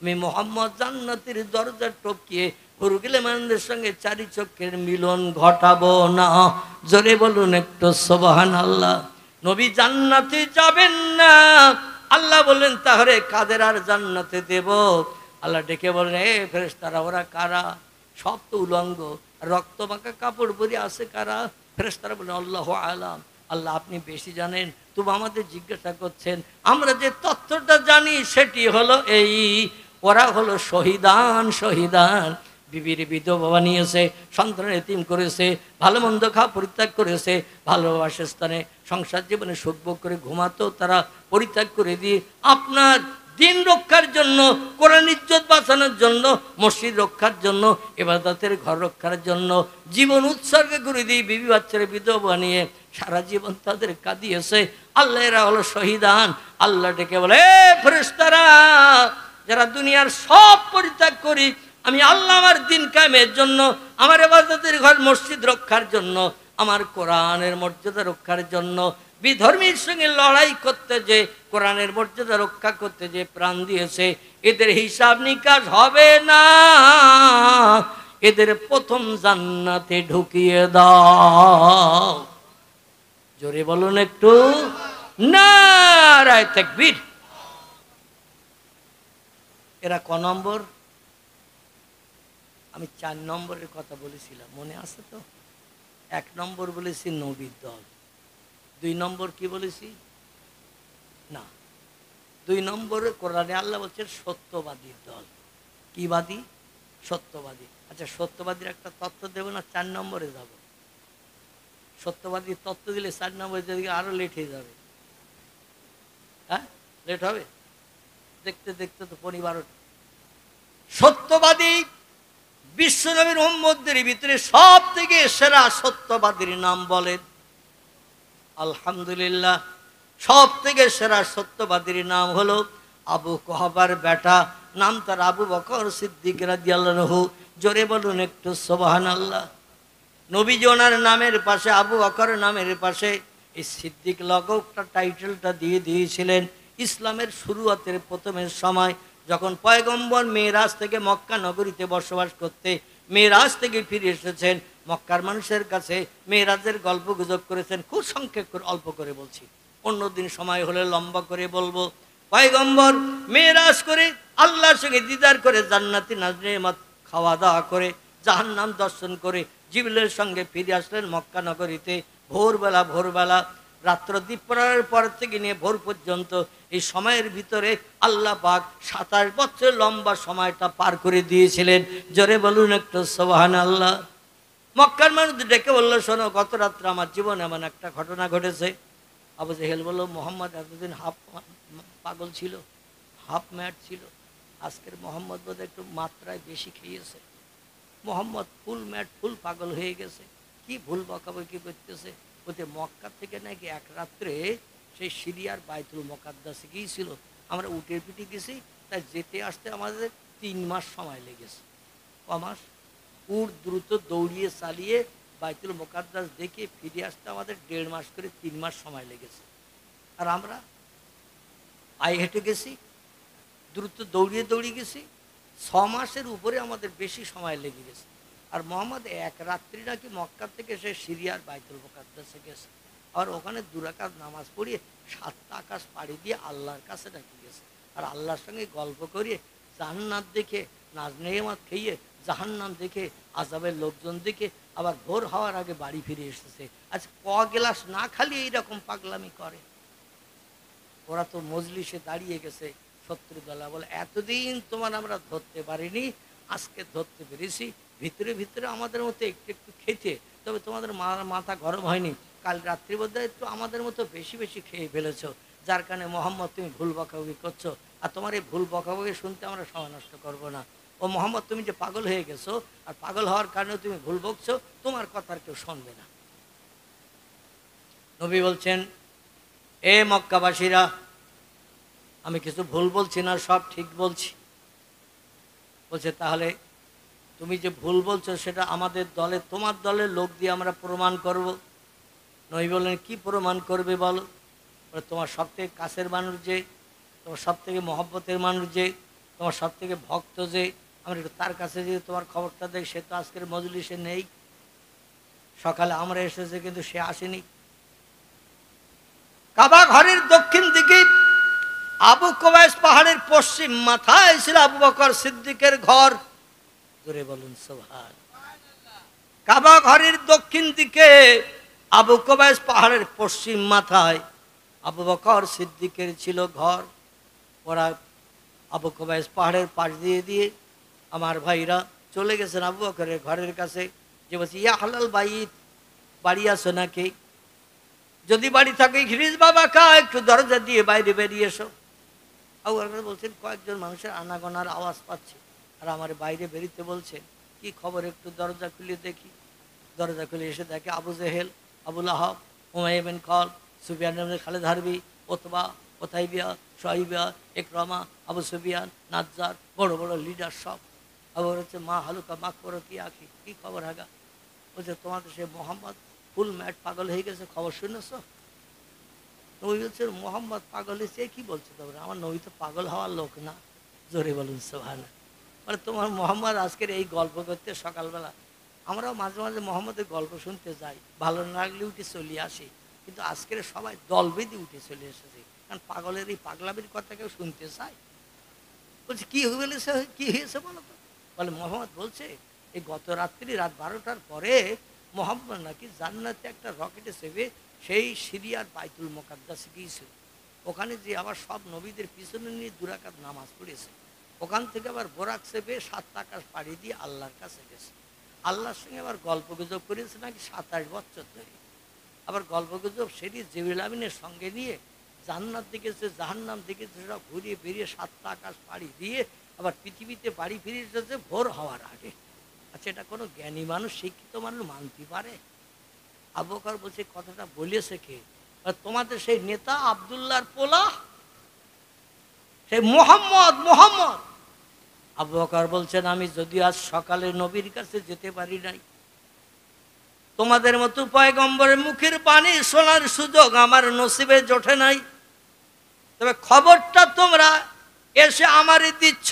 আমি মুহাম্মদ জান্নাতের দরজা টপকিয়ে হুরগিলে মানুষের সঙ্গে চারি চক্ষের মিলন ঘটাবো না। জোরে বলুন একটু সুবহানাল্লাহ। নবী জান্নাতে যাবেন না, আল্লাহ বললেন তাহলে কাদের আর জান্নাতে দেব? আল্লাহ ডেকে বললেন, এ ফেরেশতারা, ওরা কারা? সব তো উলঙ্গ, রক্ত মাখা কাপড় পরে আছে কারা? ফেরেশতারা বললেন, আল্লাহু আলাম, আল্লাহ আপনি বেশি জানেন, তবু আমাদের জিজ্ঞাসা করছেন। আমরা যে তথ্যটা জানি সেটি হলো এই, ওরা হলো শহীদান, শহীদান বিবির বিধবা বানিয়েছে, সন্তানের এতিম করেছে, ভালো মন্দ খাওয়া পরিত্যাগ করেছে, ভালোবাসার স্থানে সংসার জীবনে সুখ ভোগ করে ঘুমাতেও তারা পরিত্যাগ করে দিয়ে আপনার দিন রক্ষার জন্য, কোরআন ইজ্জত বাঁচানোর জন্য, মসজিদ রক্ষার জন্য, ইবাদতের ঘর রক্ষার জন্য জীবন উৎসর্গ করে দিয়ে বিবি বাচ্চারা বিধবা বানিয়ে সারা জীবন তাদের কাঁদিয়েছে। আল্লাহ এরা হলো শহীদান। আল্লাহ ডেকে বলে, ফেরেশতারা, যারা দুনিয়ার সব পরিত্যাগ করি, আমি আল্লাহ আমার দিন কায়েমের জন্য, আমার ইবাদতের ঘর মসজিদ রক্ষার জন্য, আমার কোরআনের মর্যাদা রক্ষার জন্য বিধর্মীর সঙ্গে লড়াই করতে, যে কোরআনের মর্যাদা রক্ষা করতে যে প্রাণ দিয়েছে, এদের হিসাব নিকাশ হবে না, এদের প্রথম জান্নাতে ঢুকিয়ে দাও। জোরে বলুন একটু নারায়ে তাকবীর। এরা ক নম্বর? আমি 4 নম্বরের কথা বলেছিলাম, মনে আছে তো? 1 নম্বর বলেছি নবীর দল। 2 নম্বর কি বলেছি? না, 2 নম্বরে কোরআনে আল্লাহ বলছেন সত্যবাদীর দল। কি বাদী? সত্যবাদী। আচ্ছা, সত্যবাদীর একটা তত্ত্ব দেব না? 4 নম্বরে যাব। সত্যবাদীর তত্ত্ব দিলে 4 নম্বরে দিকে আরো লেট হয়ে যাবে। হ্যাঁ, লেট হবে, দেখতে দেখতে তো 12টা। সত্যবাদী বিশ্বনবীর উম্মতদের ভিতরে সব থেকে সেরা সত্যবাদীর নাম বলেন? আলহামদুলিল্লাহ, সব থেকে সেরা সত্যবাদীর নাম হলো আবু কুহাফার বেটা, নাম তার আবু বকর সিদ্দিক রাদিয়াল্লাহু আনহু। জোরে বলুন একটু সুবহানাল্লাহ। নবীজি ওনার নামের পাশে, আবু বকর নামের পাশে এই সিদ্দিক লকবটা, টাইটেলটা দিয়ে দিয়েছিলেন। ইসলামের শুরুয়াতের প্রথমের সময় যখন পয়গম্বর মেরাজ থেকে মক্কা নগরীতে বসবাস করতে, মেরাজ থেকে ফিরে এসেছেন, মক্কার মানুষের কাছে মেরাজের গল্প গুজব করেছেন। খুব সংক্ষেপ করে, অল্প করে বলছি, অন্যদিন সময় হলে লম্বা করে বলবো। পয়গম্বর মেরাজ করে আল্লাহর সঙ্গে দিদার করে, জান্নাতি নাজনেমাত খাওয়া দাওয়া করে, জাহান্নাম দর্শন করে জিবরিলের সঙ্গে ফিরে আসলেন মক্কা নগরীতে। ভোরবেলা রাত্র দ্বীপরার পর থেকে নিয়ে ভোর পর্যন্ত এই সময়ের ভিতরে আল্লাহ পাক 27 বছর লম্বা সময়টা পার করে দিয়েছিলেন। জোরে বলুন একটু সুবহানাল্লাহ। মক্কার মানুষ ডেকে বললো, শোনো, গত রাত্রে আমার জীবনে এমন একটা ঘটনা ঘটেছে। আবু জেহেল বলল, মোহাম্মদ এতদিন হাফ পাগল ছিল, হাফ ম্যাট ছিল, আজকের মোহাম্মদ বোধহয় একটু মাত্রায় বেশি খেয়েছে। মোহাম্মদ ফুল ম্যাট, ফুল পাগল হয়ে গেছে। কি ভুল বকাবকি করতেছে। ওতে মক্কা থেকে নাকি এক রাত্রে সেই সিরিয়ার বাইতুল মুকাদ্দাসে গিয়েছিল। আমরা উটের পিঠে গেছি, তাই যেতে আসতে আমাদের 3 মাস সময় লেগেছে। ক মাস? উট দ্রুত দৌড়িয়ে চালিয়ে বাইতুল মুকাদ্দাস দেখে ফিরে আসতে আমাদের 1.5 মাস করে 3 মাস সময় লেগেছে। আর আমরা পায়ে হেঁটে গেছি, দ্রুত দৌড়িয়ে গেছি, 6 মাসের উপরে আমাদের বেশি সময় লেগে গেছে। আর মোহাম্মদ এক রাত্রি নাকি মক্কা থেকে সে সিরিয়ার বাইতুল মুকাদ্দাসে গেছে, আর ওখানে 2 রাকাত নামাজ পড়িয়ে 7টা আকাশ পাড়ি দিয়ে আল্লাহর কাছে নাকি গেছে। আর আল্লাহর সঙ্গে গল্প করিয়ে, জান্নাত দেখে, নাজনেমাত খেয়ে, জাহান্নাম দেখে, আযাবের লোকজন দেখে আবার ভোর হওয়ার আগে বাড়ি ফিরে এসেছে। আচ্ছা, ক গ্লাস না খালি এইরকম পাগলামি করে? ওরা তো মজলিসে দাঁড়িয়ে গেছে। শত্রুদলা বলে, এতদিন তোমার আমরা ধরতে পারিনি, আজকে ধরতে পেরেছি। ভিতরে ভিতরে আমাদের মতো একটু একটু খেতে, তবে তোমাদের মাথা গরম হয়নি। কাল রাত্রি বোধহয় একটু আমাদের মতো বেশি বেশি খেয়ে ফেলেছো, যার কারণে মোহাম্মদ তুমি ভুল বকাবকি করছো। আর তোমার এই ভুল বকাবকি শুনতে আমরা সময় নষ্ট করবো না। ও মোহাম্মদ, তুমি যে পাগল হয়ে গেছো, আর পাগল হওয়ার কারণে তুমি ভুল বকছো, তোমার কথা আর কেউ শুনবে না। নবী বলছেন, এ মক্কাবাসীরা, আমি কিছু ভুল বলছি না, সব ঠিক বলছি। বলছে, তাহলে তুমি যে ভুল বলছো সেটা আমাদের দলে, তোমার দলের লোক দিয়ে আমরা প্রমাণ করব। নবী বললেন, কি প্রমাণ করবে বলো? বলে, তোমার সব থেকে কাছের মানুষ যে, তোমার সব থেকে মহব্বতের মানুষ যে, তোমার সব থেকে ভক্ত যে, আমরা একটু তার কাছে যে তোমার খবরটা দেখ। সে তো আজকের মজলিসে নেই, সকালে আমরা এসেছে কিন্তু সে আসেনি। কাবা ঘরের দক্ষিণ দিকে আবু কুবাইস পাহাড়ের পশ্চিম মাথায় ছিল আবু বকর সিদ্দিকের ঘর। জোরে বলুন সুবহান। কাবা ঘরের দক্ষিণ দিকে আবু কুবাইস পাহাড়ের পশ্চিম মাথায় আবু বকর সিদ্দিকের ছিল ঘর। ওরা আবু কুবাইস পাহাড়ের পাশ দিয়ে দিয়ে আমার ভাইরা চলে গেছেন আবু বকরের ঘরের কাছে, যে বলছে ইয়া হালাল বাইত, বাড়ি আসো নাকি? যদি বাড়ি থাকে খিরিজ বাবা কা, একটু দরজা দিয়ে বাইরে বেরিয়ে এসো। আবু বকর বলছেন কয়েকজন মানুষের আনাগোনার আওয়াজ পাচ্ছে, আর আমার বাইরে বেরিতে বলছেন, কি খবর, একটু দরজা খুলে দেখি। দরজা খুলে এসে দেখে আবু জেহেল, আবুল আহাব, উমাইয়া বিন খালদ, সুফিয়ান ইবনে খালিদ হারবি, ওতবা, ওতাইবিয়া, সোহাইবিয়া, ইকরামা, আবু সুফিয়ান, নাজ্জার, বড় বড় লিডার সব। আবু হচ্ছে মা হালুকা মাখ করো কি আঁকি, কি খবর হাগা? বলছে তোমাদের সে মোহাম্মদ ফুল ম্যাট পাগল হয়ে গেছে, খবর শুনেছ? নবী বলছে মোহাম্মদ পাগল হয়েছে, কি বলছো তোমরা? আমার নবী তো পাগল হওয়ার লোক না, জোরে বলুন সুবহানাল্লাহ। মানে তোমার মোহাম্মদ আজকের এই গল্প করতে সকালবেলা, আমরাও মাঝে মাঝে মোহাম্মদের গল্প শুনতে যাই, ভালো না লাগলে উঠে চলে আসি, কিন্তু আজকের সবাই দল বেঁধে উঠে চলে এসেছে, কারণ পাগলের এই পাগলামির কথা কেউ শুনতে চায়। বলছে কি বলেছে, কি হয়েছে বলো তো? বলে মোহাম্মদ বলছে এই গত রাত্রি রাত 12টার পরে মোহাম্মদ নাকি জান্নাতে একটা রকেটে চেপে সেই সিরিয়ার বাইতুল মুকাদ্দাসে গিয়েছিল, ওখানে যে আবার সব নবীদের পিছনে নিয়ে 2 রাকাত নামাজ পড়েছে, ওখান থেকে আবার বোরাক চেপে 7 আকাশ পাড়ি দিয়ে আল্লাহর কাছে গেছে, আল্লাহর সঙ্গে আবার গল্পগুজব করেছে নাকি 27 বছর ধরে, আবার গল্পগুজব সেটি জিবরিল আমিনের সঙ্গে নিয়ে জান্নাত দেখেছে, জাহান্নাম দেখেছে, সব ঘুরিয়ে বেরিয়ে 7 আকাশ পাড়ি দিয়ে আবার পৃথিবীতে বাড়ি ফিরে এসেছে ভোর হওয়ার আগে। আচ্ছা, এটা কোনো জ্ঞানী মানুষ, শিক্ষিত মানুষ মানতে পারে? আবু বকর বলছে কথাটা বলেছে কে? তোমাদের সেই নেতা আব্দুল্লাহর পোলা, সেই মোহাম্মদ। মোহাম্মদ আবু বকর বলছেন আমি যদি আজ সকালে নবীর কাছে যেতে পারি নাই, তোমাদের মতো পয়গম্বরের মুখের বাণী শোনার সুযোগ আমার নসিবে জোটে নাই, তবে খবরটা তোমরা এসে আমারে দিচ্ছ,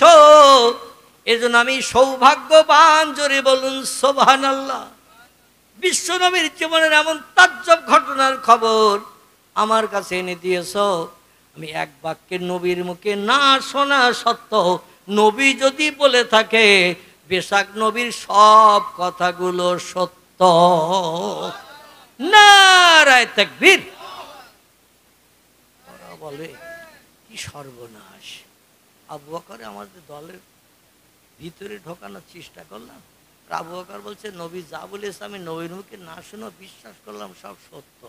এজন্য আমি সৌভাগ্যবান, জোরে বলুন সুবহানাল্লাহ। বিশ্ব নবীর জীবনের এমন তাজ্জব ঘটনার খবর আমার কাছে এনে দিয়েছ, আমি এক বাক্যের নবীর মুখে না শোনা সত্ত্বেও নবী যদি বলে থাকে বেশাক নবীর সব কথাগুলো সত্য। নারায়ে তাকবীর। ওরা বলে কি সর্বনাশ, আবু বকর আমাদের দলের ভিতরে ঢোকানোর চেষ্টা করলাম, আবু বকর বলছে নবী যা বলেছে আমি নবীর মুখে না শুনে বিশ্বাস করলাম সব সত্য।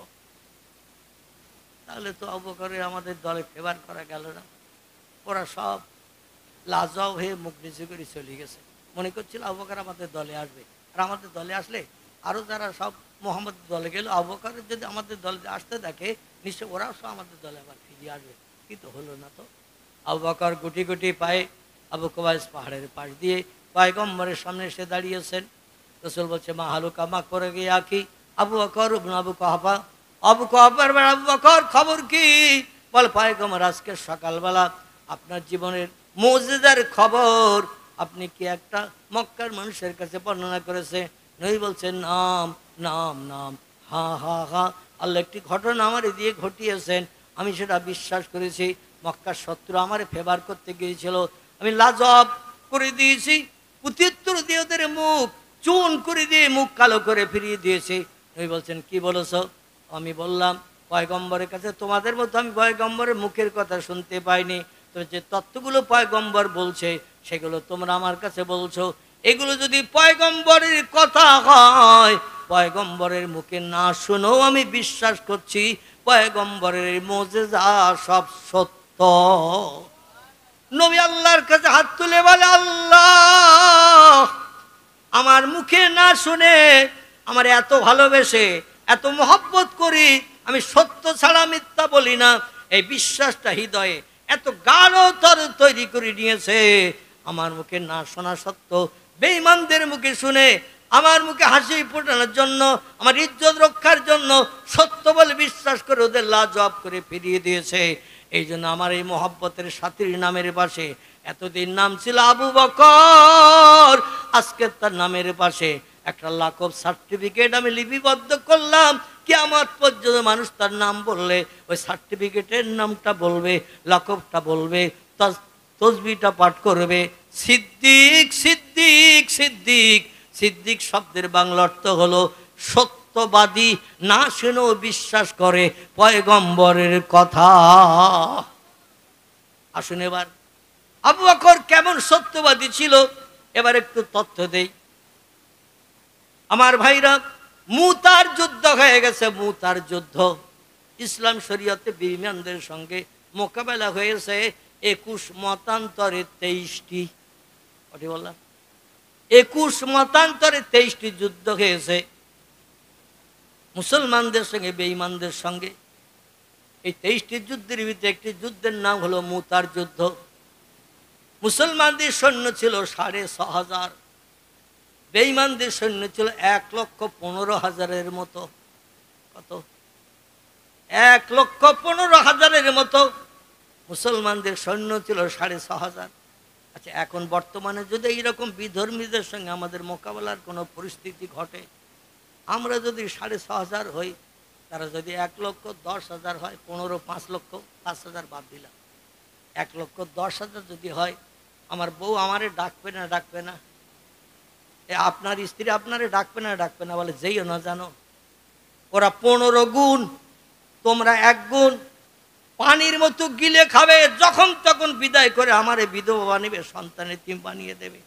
তাহলে তো আবু বকরের আমাদের দলে ফেভার করা গেল না, ওরা সব লাজবাব হয়ে মুখ নিচু করে চলে গেছে, মনে করছিল আবু বকর আমাদের দলে আসবে, আর আমাদের দলে আসলে আরও যারা সব মোহাম্মদের দলে গেল, আবু বকরের যদি আমাদের দলে আসতে দেখে নিশ্চয় ওরাও সব আমাদের দলে আবার ফিরে আসবে, কিন্তু হলো না তো। আবু বকর গুটি গুটি পায়ে আবু কুবাইস পাহাড়ের পাশ দিয়ে পয়গম্বরের সামনে এসে দাঁড়িয়েছেন। রাসূল বলছে মা হালুকা মা করে গিয়ে আঁকি আবু বকর আবু কাহাবা, আবু কাহাবার আবু বকর খবর কি? বল পয়গম্বর আজকে সকালবেলা আপনার জীবনের মুজিজার খবর আপনি কি একটা মক্কার মানুষের কাছে বর্ণনা করেছে? নবী বলছেন নাম নাম নাম, হা হা হা, আল্লাহ একটি ঘটনা আমার দিয়ে ঘটিয়েছেন, আমি সেটা বিশ্বাস করেছি। মক্কার শত্রু আমার ফেভার করতে গিয়েছিল, আমি লাজব করে দিয়েছি, প্রত্যুত্তর দিয়ে ওদের মুখ চুন করে দিয়ে মুখ কালো করে ফিরিয়ে দিয়েছি। নবী বলছেন কি বলেছ? আমি বললাম পয়গম্বরের কাছে তোমাদের মতো আমি পয়গম্বরের মুখের কথা শুনতে পাইনি, তো যে তত্ত্বগুলো পয়গম্বর বলছে সেগুলো তোমরা আমার কাছে বলছো, এগুলো যদি পয়গম্বরের কথা হয় পয়গম্বরের মুখে না শুনেও আমি বিশ্বাস করছি পয়গম্বরের মুজিজা সব সত্য। নবী আল্লাহর কাছে হাত তুলে বলে আল্লাহ আমার মুখে না শুনে আমার এত ভালোবেসে এত মহব্বত করি, আমি সত্য ছাড়া মিথ্যা বলি না, এই বিশ্বাসটা হৃদয়ে এত গাঢ়তর তৈরি করে নিয়েছে, আমার মুখে না শোনা সত্ত্বেও বেঈমানদের মুখে শুনে আমার মুখে হাসি ফোটানোর জন্য, আমার ইজ্জত রক্ষার জন্য সত্য বলে বিশ্বাস করে ওদের লাজবাব করে ফিরিয়ে দিয়েছে। এই জন্য আমার এই মহব্বতের সাথীর নামের পাশে এতদিন নাম ছিল আবু বকর, আজকে তার নামের পাশে একটা লাকব সার্টিফিকেট আমি লিপিবদ্ধ করলাম, কিয়ামত পর্যন্ত মানুষ তার নাম বললে ওই সার্টিফিকেটের নামটা বলবে, লাকবটা বলবে, তসবিহটা পাঠ করবে সিদ্দিক সিদ্দিক সিদ্দিক। সিদ্দিক শব্দের বাংলা অর্থ হলো সত্যবাদী, না শুনেও বিশ্বাস করে পয়গম্বরের কথা। আসুন এবার আবু বকর কেমন সত্যবাদী ছিল এবার একটু তথ্য দেই আমার ভাইরা। মুতার যুদ্ধ হয়ে গেছে, মুতার যুদ্ধ। ইসলাম শরীয়তে বেঈমানদের সঙ্গে মোকাবেলা হয়েছে 21 মতান্তরে 23টি। ওটি বললাম 21 মতান্তরে 23টি যুদ্ধ হয়েছে মুসলমানদের সঙ্গে বেঈমানদের সঙ্গে। এই 23টি যুদ্ধের ভিতরে একটি যুদ্ধের নাম হলো মুতার যুদ্ধ। মুসলমানদের সৈন্য ছিল 6,500, বেঈমানদের সৈন্য ছিল 1,15,000 মতো। কত? 1,15,000 মতো মুসলমানদের সৈন্য ছিল 6,500। আচ্ছা, এখন বর্তমানে যদি এইরকম বিধর্মীদের সঙ্গে আমাদের মোকাবেলার কোনো পরিস্থিতি ঘটে, আমরা যদি 6,500 হই, তারা যদি 1,10,000 হয়, 15, 5,05,000 বাদ দিলাম, 1,10,000 যদি হয়, আমার বউ আমারে ডাকবে না ডাকবে না? আপনার স্ত্রী আপনারে ডাকবে না ডাকবে না? বলে যেইও না জানো, ওরা 15 গুণ, তোমরা 1 গুণ, পানির মতো গিলে খাবে, যখন তখন বিদায় করে আমারে বিধবা বানিয়ে সন্তান এতিম বানিয়ে দেবে।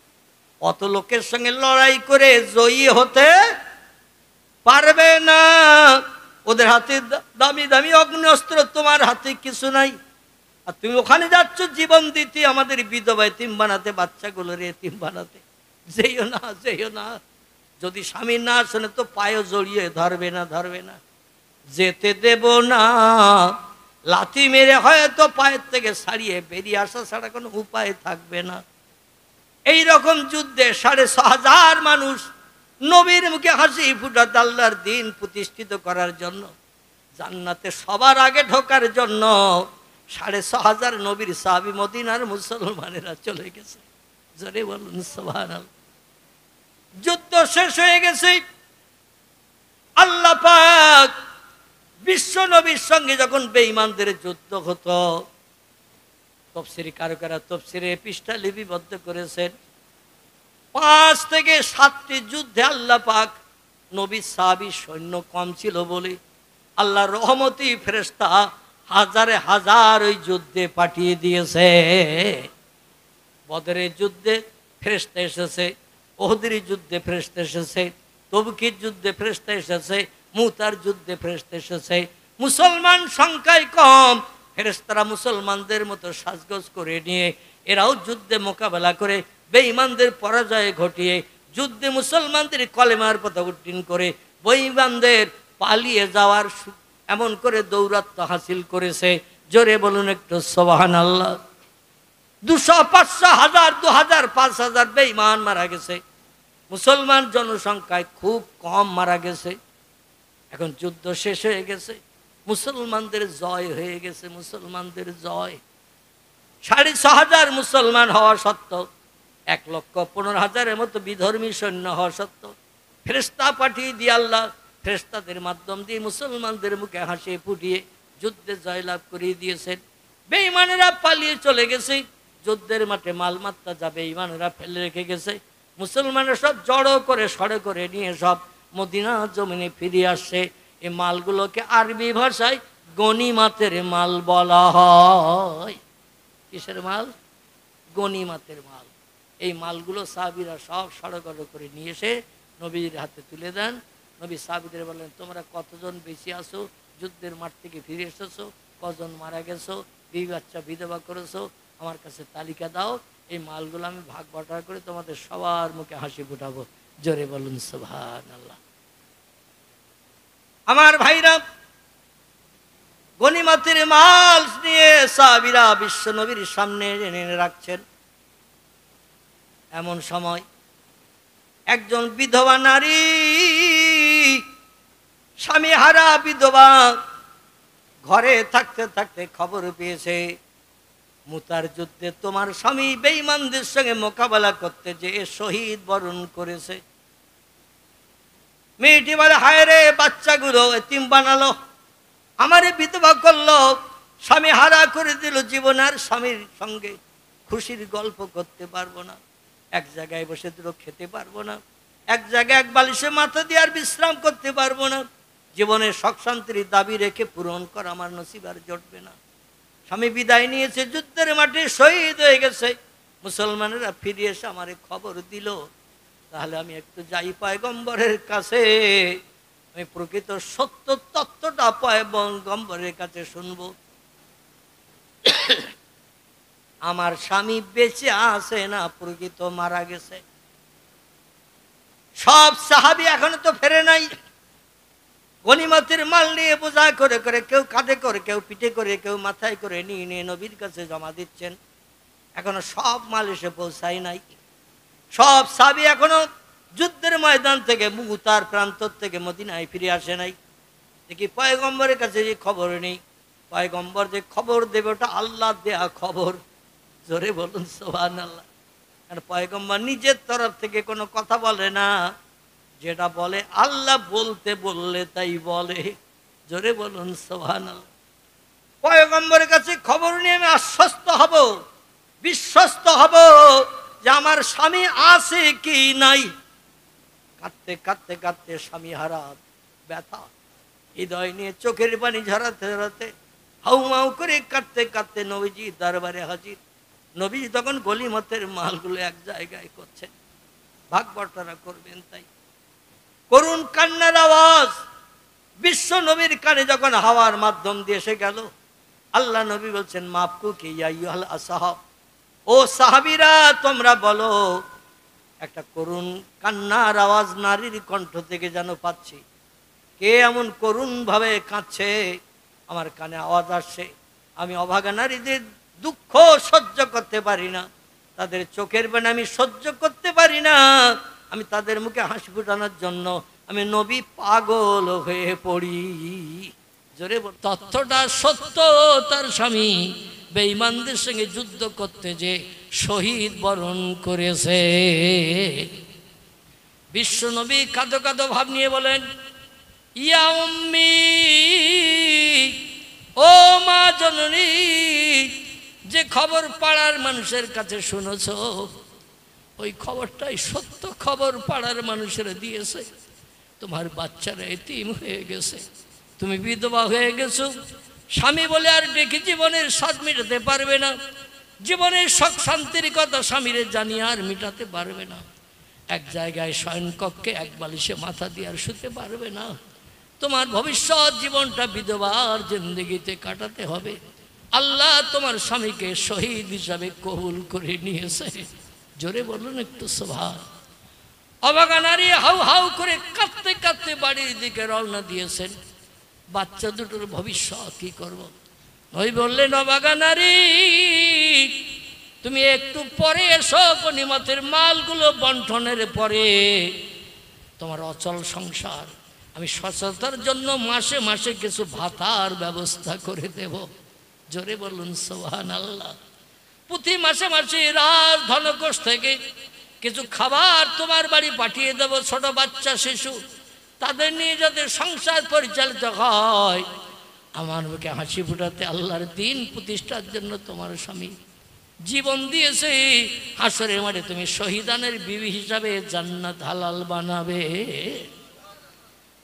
অত লোকের সঙ্গে লড়াই করে জয়ী হতে পারবে না। ওদের হাতে দামি দামি অগ্নিঅস্ত্র, তোমার হাতে কিছু নাই, আর তুমি ওখানে যাচ্ছ জীবন দিতে আমাদের বিধবা এতিম বানাতে, বাচ্চাগুলোর এতিম বানাতে। যেও না, যেও না। যদি স্বামী না শোনে তো পায়ে জড়িয়ে ধরবে না, ধরবে না, যেতে দেব না। লাথি মেরে হয়তো পায়ের থেকে ছাড়িয়ে বেরিয়ে আসা ছাড়া কোনো উপায় থাকবে না। এই রকম যুদ্ধে 6,500 মানুষ নবীর মুখে হাসি ফুটাতে, আল্লাহর দিন প্রতিষ্ঠিত করার জন্য, জান্নাতে সবার আগে ঢোকার জন্য 6,500 নবীর সাহাবী মদিনার মুসলমানেরা চলে গেছে। জোরে বলুন সুবহানাল্লাহ। যুদ্ধ শেষ হয়ে গেছে। আল্লাহ পাক বিশ্ব নবীর সঙ্গে যখন বেঈমানদের যুদ্ধ হতো, তাফসীরে কারকেরা তাফসীরে পৃষ্ঠা লিপিবদ্ধ করেছেন, 5 থেকে 7টি যুদ্ধে আল্লাহ পাক নবী সাহাবী সৈন্য কম ছিল বলে আল্লাহর রহমতি ফেরেশতা হাজারে হাজার ওই যুদ্ধে পাঠিয়ে দিয়েছে। বদরের যুদ্ধে ফেরেশতা এসেছে, উহুদের যুদ্ধে ফেরেশতা এসেছে, তবুকের যুদ্ধে ফেরেশতা এসেছে, মুতার যুদ্ধে ফেরেশতা এসেছে। মুসলমান সংখ্যায় কম, ফেরেশতারা মুসলমানদের মতো সাজগোজ করে নিয়ে এরাও যুদ্ধে মোকাবেলা করে বেঈমানদের পরাজয় ঘটিয়ে যুদ্ধে মুসলমানদের কলেমার পথে উত্তীর্ণ করে বেঈমানদের পালিয়ে যাওয়ার এমন করে দৌরাত্ম্য হাসিল করেছে। জোরে বলুন একটু সুবহানাল্লাহ। 200, 500, 1000, 2000, 5000 বেঈমান মারা গেছে। মুসলমান জনসংখ্যায় খুব কম মারা গেছে। এখন যুদ্ধ শেষ হয়ে গেছে, মুসলমানদের জয় হয়ে গেছে, মুসলমানদের জয়। 6,500 মুসলমান হওয়া সত্ত্বেও, 1,15,000 মতো বিধর্মী সৈন্য হওয়া সত্ত্বেও ফেরেশতা পাঠিয়ে দিয়ে আল্লাহ ফেরেশতাদের মাধ্যম দিয়ে মুসলমানদের মুখে হাসি ফুটিয়ে যুদ্ধে জয়লাভ করিয়ে দিয়েছেন। বেঈমানেরা পালিয়ে চলে গেছে, যুদ্ধের মাঠে মালমাত্রা যা বেঈমানেরা ফেলে রেখে গেছে, মুসলমানরা সব জড়ো করে সড়ে করে নিয়ে সব মদিনা জমিনে ফিরে আসছে। এই মালগুলোকে আরবি ভাষায় গনিমাতের মাল বলা হয়। কিসের মাল? গনিমাতের মাল। এই মালগুলো সাহাবীরা সব সড়গড় করে নিয়ে এসে নবীর হাতে তুলে দেন। নবী সাহাবীদের বললেন, তোমরা কতজন বেশি আসো, যুদ্ধের মাঠ থেকে ফিরে এসেছো, কজন মারা গেছো, বিবি বাচ্চা বিধবা করেছো, আমার কাছে তালিকা দাও। এই মালগুলো আমি ভাগ বাটোয়ারা করে তোমাদের সবার মুখে হাসি ফুটাবো। জোরে বলুন সুবহানাল্লাহ। আমার ভাইরা, গনিমতের মাল নিয়ে সাহাবীরা বিশ্ব নবীর সামনে এনে রাখছেন। এমন সময় একজন বিধবা নারী, স্বামী হারা বিধবা, ঘরে থাকতে থাকতে খবর পেয়েছে মুতার যুদ্ধে তোমার স্বামী বেঈমানদের সঙ্গে মোকাবেলা করতে যে শহীদ বরণ করেছে। মেয়েটি বলে, হায় রে, বাচ্চাগুলো এতিম বানালো, আমারে বিধবা করলো, স্বামী হারা করে দিল, জীবন আর স্বামীর সঙ্গে খুশির গল্প করতে পারবো না, এক জায়গায় বসে দুটো খেতে পারবো না, এক জায়গায় এক বালিশে মাথা দিয়ে আর বিশ্রাম করতে পারবো না, জীবনের শখ শান্তির দাবি রেখে পূরণ করা আমার নসিব আর জটবে না। স্বামী বিদায় নিয়েছে, যুদ্ধের মাঠে শহীদ হয়ে গেছে। মুসলমানেরা ফিরে এসে আমারে খবর দিল, তাহলে আমি একটু যাই পয়গম্বরের কাছে, আমি প্রকৃত সত্য তত্ত্বটা পয়গম্বরের কাছে শুনবো। আমার স্বামী বেঁচে আছে না প্রকৃত মারা গেছে। সব সাহাবী এখনো তো ফেরে নাই। গনিমতের মাল নিয়ে বোঝা করে করে, কেউ কাঁধে করে, কেউ পিঠে করে, কেউ মাথায় করে নিয়ে নিয়ে নবীর কাছে জমা দিচ্ছেন। এখনো সব মাল এসে পৌঁছায় নাই। সব সাহাবী এখনো যুদ্ধের ময়দান থেকে মুতার প্রান্তর থেকে মদিনায় ফিরে আসে নাই। দেখি পয়গম্বরের কাছে যে খবর নেই। পয়গম্বর যে খবর দেবে ওটা আল্লাহ দেয়া খবর। জোরে বলুন সুবহানাল্লাহ। আর পয়গম্বর নিজের তরফ থেকে কোনো কথা বলে না, যেটা বলে আল্লাহ বলতে বললে তাই বলে। জোরে বলুন সুবহানাল্লাহ। পয়গম্বরের কাছে খবর নিয়ে আমি আশ্বস্ত হব, বিশ্বস্ত হব যে আমার স্বামী আছে কি নাই। কাঁদতে কাঁদতে কাঁদতে স্বামী হারা ব্যথা হৃদয় নিয়ে চোখের পানি ঝরাতে ঝরাতে হাউমাউ করে কাঁদতে কাঁদতে নবীজি দরবারে হাজির। নবী তখন গলিমতের মালগুলো এক জায়গায় করছেন, ভাগ বটরা করবেন। তাই করুণ কান্নার আওয়াজ বিশ্ব নবীর কানে যখন হাওয়ার মাধ্যম দিয়ে এসে গেল, আল্লাহ নবী বলছেন মাফকু কি ইয়া আইয়ুহাল আসহাব, ও সাহাবীরা তোমরা বলো। একটা করুণ কান্নার আওয়াজ নারীর কণ্ঠ থেকে যেন পাচ্ছি। কে এমন করুণ ভাবে কাঁদছে? আমার কানে আওয়াজ আসছে। আমি অভাগা নারীদের দুঃখ সহ্য করতে পারি না, তাদের চোখের পানি আমি সহ্য করতে পারি না। আমি তাদের মুখে হাসি ফোটানোর জন্য আমি নবী পাগল হয়ে পড়ি। জোরে বল। তথ্যটা সত্য, তার স্বামী বেঈমানদের সঙ্গে যুদ্ধ করতে যে শহীদ বরণ করেছে। বিশ্ব নবী কাঁদো কাঁদো ভাব নিয়ে বলেন, ইয়া উম্মি, ও মা জননী, যে খবর পাড়ার মানুষের কাছে শুনেছ ওই খবরটাই সত্য খবর পাড়ার মানুষেরা দিয়েছে। তোমার বাচ্চারা এতিম হয়ে গেছে, তুমি বিধবা হয়ে গেছো। স্বামী বলে আর ডেকে জীবনের স্বাদ মেটাতে পারবে না, জীবনের সুখ শান্তির কথা স্বামীরে জানিয়ে আর মেটাতে পারবে না। এক জায়গায় শয়নকক্ষে এক বালিশে মাথা দিয়ে আর শুতে পারবে না। তোমার ভবিষ্যৎ জীবনটা বিধবার জিন্দেগিতে কাটাতে হবে। আল্লাহ তোমার স্বামীকে শহীদ হিসাবে কবুল করে নিয়েছে। জোরে বলুন একটু সুবহান। অভাগা নারী হাউ হাউ করে কাঁদতে কাঁদতে বাড়ির দিকে রওনা দিয়েছেন। বাচ্চা দুটোর ভবিষ্যৎ কি করব? ওই বললেন, অভাগা নারী তুমি একটু পরে এসো, গনিমতের মালগুলো বন্টনের পরে তোমার অচল সংসার আমি সচেতনার জন্য মাসে মাসে কিছু ভাতার ব্যবস্থা করে দেব। জোরে বলুন সুবহানাল্লাহ। প্রতি মাসে মাসে রাজ ধনকোষ থেকে কিছু খাবার তোমার বাড়ি পাঠিয়ে দেব। ছোট বাচ্চা শিশু তাদের নিয়ে যাতে সংসার পরিচালিত হয়। আমার মুখে হাসি ফুটাতে আল্লাহর দিন প্রতিষ্ঠার জন্য তোমার স্বামী জীবন দিয়েছে। হাসরের মাঠে তুমি শহীদানের বিবি হিসাবে জান্নাত হালাল বানাবে।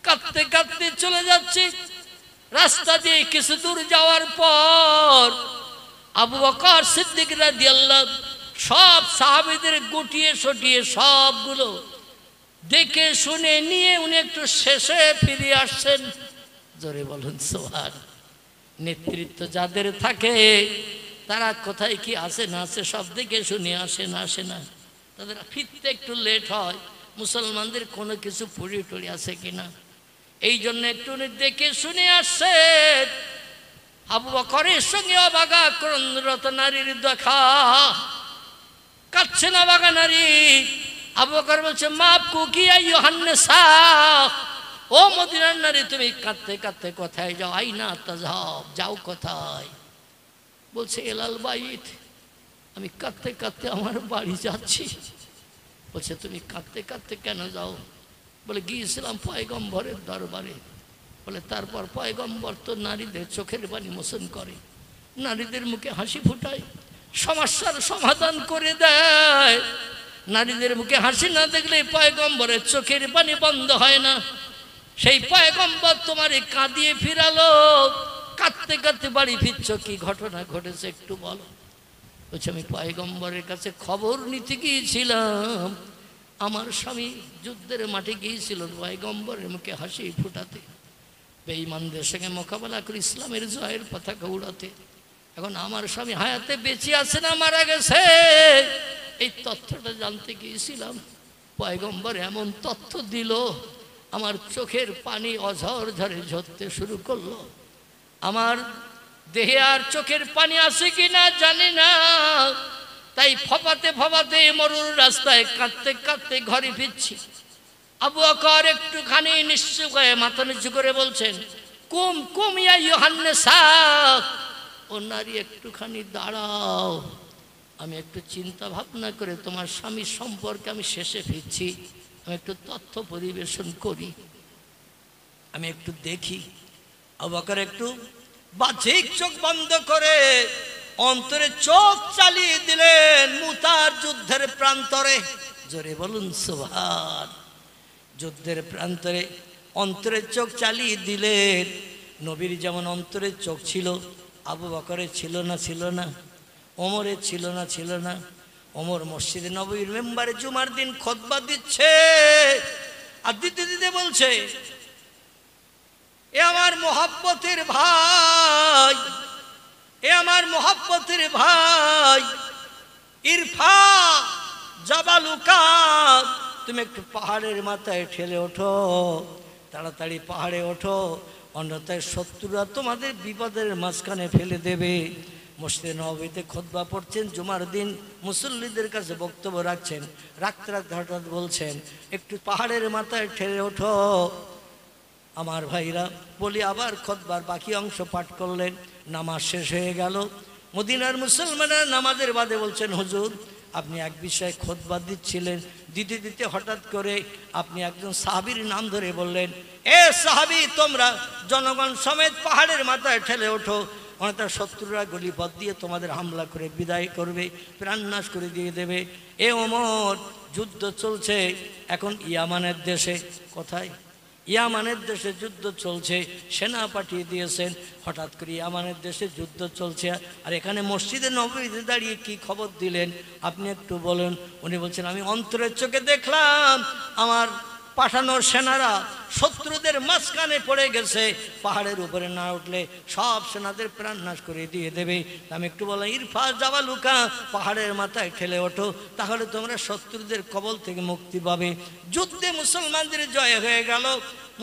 কাঁদতে কাঁদতে চলে যাচ্ছে। রাস্তা দিয়ে কিছু দূর যাওয়ার পর আবু বকর সিদ্দিক রাদিয়াল্লাহু সব সাহাবীদের গুটিয়ে সটিয়ে সবগুলো দেখে শুনে নিয়ে উনি একটু শেষে ফিরে আসছেন। জোরে বলুন সুবহান। নেতৃত্ব যাদের থাকে তারা কোথায় কি আছে না আছে সব দেখে শুনে আসে না তাদের ফিরতে একটু লেট হয়। মুসলমানদের কোনো কিছু পুড়ি টুড়ি আছে কিনা এই জন্য একটু দেখে শুনে আসছে। আবু বকরের সঙ্গে অভাগা ক্রন্দনরত নারীর দেখা। কাঁদছে না অভাগা নারী। আবু বকর বলছে, মাফকু কি আইয়ুহান নিসা, ও মদিনার নারী তুমি কাঁদতে কাঁদতে কোথায় যাও? আইনা তাযহাব, যাও কোথায়? বলছে, এলাল বাইত, আমি কাঁদতে কাঁদতে আমার বাড়ি যাচ্ছি। বলছে, তুমি কাঁদতে কাঁদতে কেন যাও? বলে, গিয়েছিলাম পয়গম্বরের দরবারে। বলে, তারপর পয়গম্বর তো নারীদের চোখের পানি মোচন করে, নারীদের মুখে হাসি ফুটায়, সমস্যার সমাধান করে দেয়। নারীদের মুখে হাসি না দেখলে পয়গম্বরের চোখের পানি বন্ধ হয় না। সেই পয়গম্বর তোমারে কাঁদিয়ে ফিরালো। কাঁদতে কাঁদতে বাড়ি ফিরছ, কি ঘটনা ঘটেছে একটু বলো। বলছে আমি পয়গম্বরের কাছে খবর নিতে গিয়েছিলাম, আমার স্বামী যুদ্ধের মাঠে গিয়েছিল পয়গম্বরের মুখে হাসি ফুটাতে, বেঈমানদের সঙ্গে মোকাবেলা করে ইসলামের জয়ের পতাকা উড়াতে। এখন আমার স্বামী হায়াতে বেঁচে আছে না মারা গেছে এই তথ্যটা জানতে গিয়েছিলাম, পয়গম্বর এমন তথ্য দিল আমার চোখের পানি অঝর ঝরে ঝরতে শুরু করলো। আমার দেহে আর চোখের পানি আছে কি না জানি না, তাই ফপাতে ফপাতে মরুর রাস্তায় কাঁদতে কাঁদতে ঘরে ফিরছি। আবু বকর একটুখানি নিশ্চুপ হয়ে মাথা নিচু করে বলছেন, কুম কুম ইয়া ইউহান্নেসা, ও নারী একটুখানি দাঁড়াও, আমি একটু চিন্তা ভাবনা করে তোমার স্বামীর সম্পর্কে আমি শেষে ফিরছি, আমি একটু তথ্য পরিবেশন করি, আমি একটু দেখি। আবু বকর একটু বাহ্যিক চোখ বন্ধ করে অন্তরে চোখ চালিয়ে দিলেন মুতার যুদ্ধের প্রান্তরে। জোরে বলুন সুবহান। যুদ্ধের প্রান্তরে অন্তরের চোখ চালিয়ে দিলেন। নবীর যেমন অন্তরের চোখ ছিল, আবু বকরের ছিল না ছিল না, ওমরের ছিল না ছিল না। ওমর মসজিদে নববীর মেম্বারে জুমার দিন খুতবা দিচ্ছে, আর দিতে দিতে বলছে, এ আমার মোহাব্বতের ভাই, এ আমার মোহাব্বতের ভাই ইরফা জাবালুকা, তুমি একটু পাহাড়ের মাথায় ঠেলে ওঠো, তাড়াতাড়ি পাহাড়ে ওঠো, অন্যথায় শত্রুরা তোমাদের বিপদের মাঝখানে ফেলে দেবে। মসজিদে নববীতে খুতবা পড়ছেন, জুমার দিন মুসল্লিদের কাছে বক্তব্য রাখছেন, রাখতে রাখতে হঠাৎ বলছেন, একটু পাহাড়ের মাথায় ঠেলে ওঠো আমার ভাইরা। বলি আবার খুতবার বাকি অংশ পাঠ করলেন। নামাজ শেষ হয়ে গেল। মদিনার মুসলমানরা নামাজের বাদে বলছেন, হুজুর আপনি এক বিষয়ে খুতবা দিচ্ছিলেন, দিতে দিতে হঠাৎ করে আপনি একজন সাহাবীর নাম ধরে বললেন, এ সাহাবী তোমরা জনগণ সমেত পাহাড়ের মাথায় ঠেলে ওঠো, অনেকটা শত্রুরা গলিপথ দিয়ে তোমাদের হামলা করে বিদায় করবে, প্রাণনাশ করে দিয়ে দেবে। এ ওমর যুদ্ধ চলছে এখন ইয়ামানের দেশে, কোথায়? ইয়ামানের দেশে যুদ্ধ চলছে, সেনা পাঠিয়ে দিয়েছেন। হঠাৎ করে ইয়ামানের দেশে যুদ্ধ চলছে, আর এখানে মসজিদে নববীতে দাঁড়িয়ে কি খবর দিলেন আপনি একটু বলেন। উনি বলছেন, আমি অন্তরের চোখে দেখলাম আমার পাঠানোর সেনারা শত্রুদের মাঝখানে পড়ে গেছে, পাহাড়ের উপরে না উঠলে সব সেনাদের প্রাণ নাশ করে দিয়ে দেবে। আমি একটু বললাম, ইরফা জাবালুকা, পাহাড়ের মাথায় ঠেলে ওঠো, তাহলে তোমরা শত্রুদের কবল থেকে মুক্তি পাবে। যুদ্ধে মুসলমানদের জয় হয়ে গেল।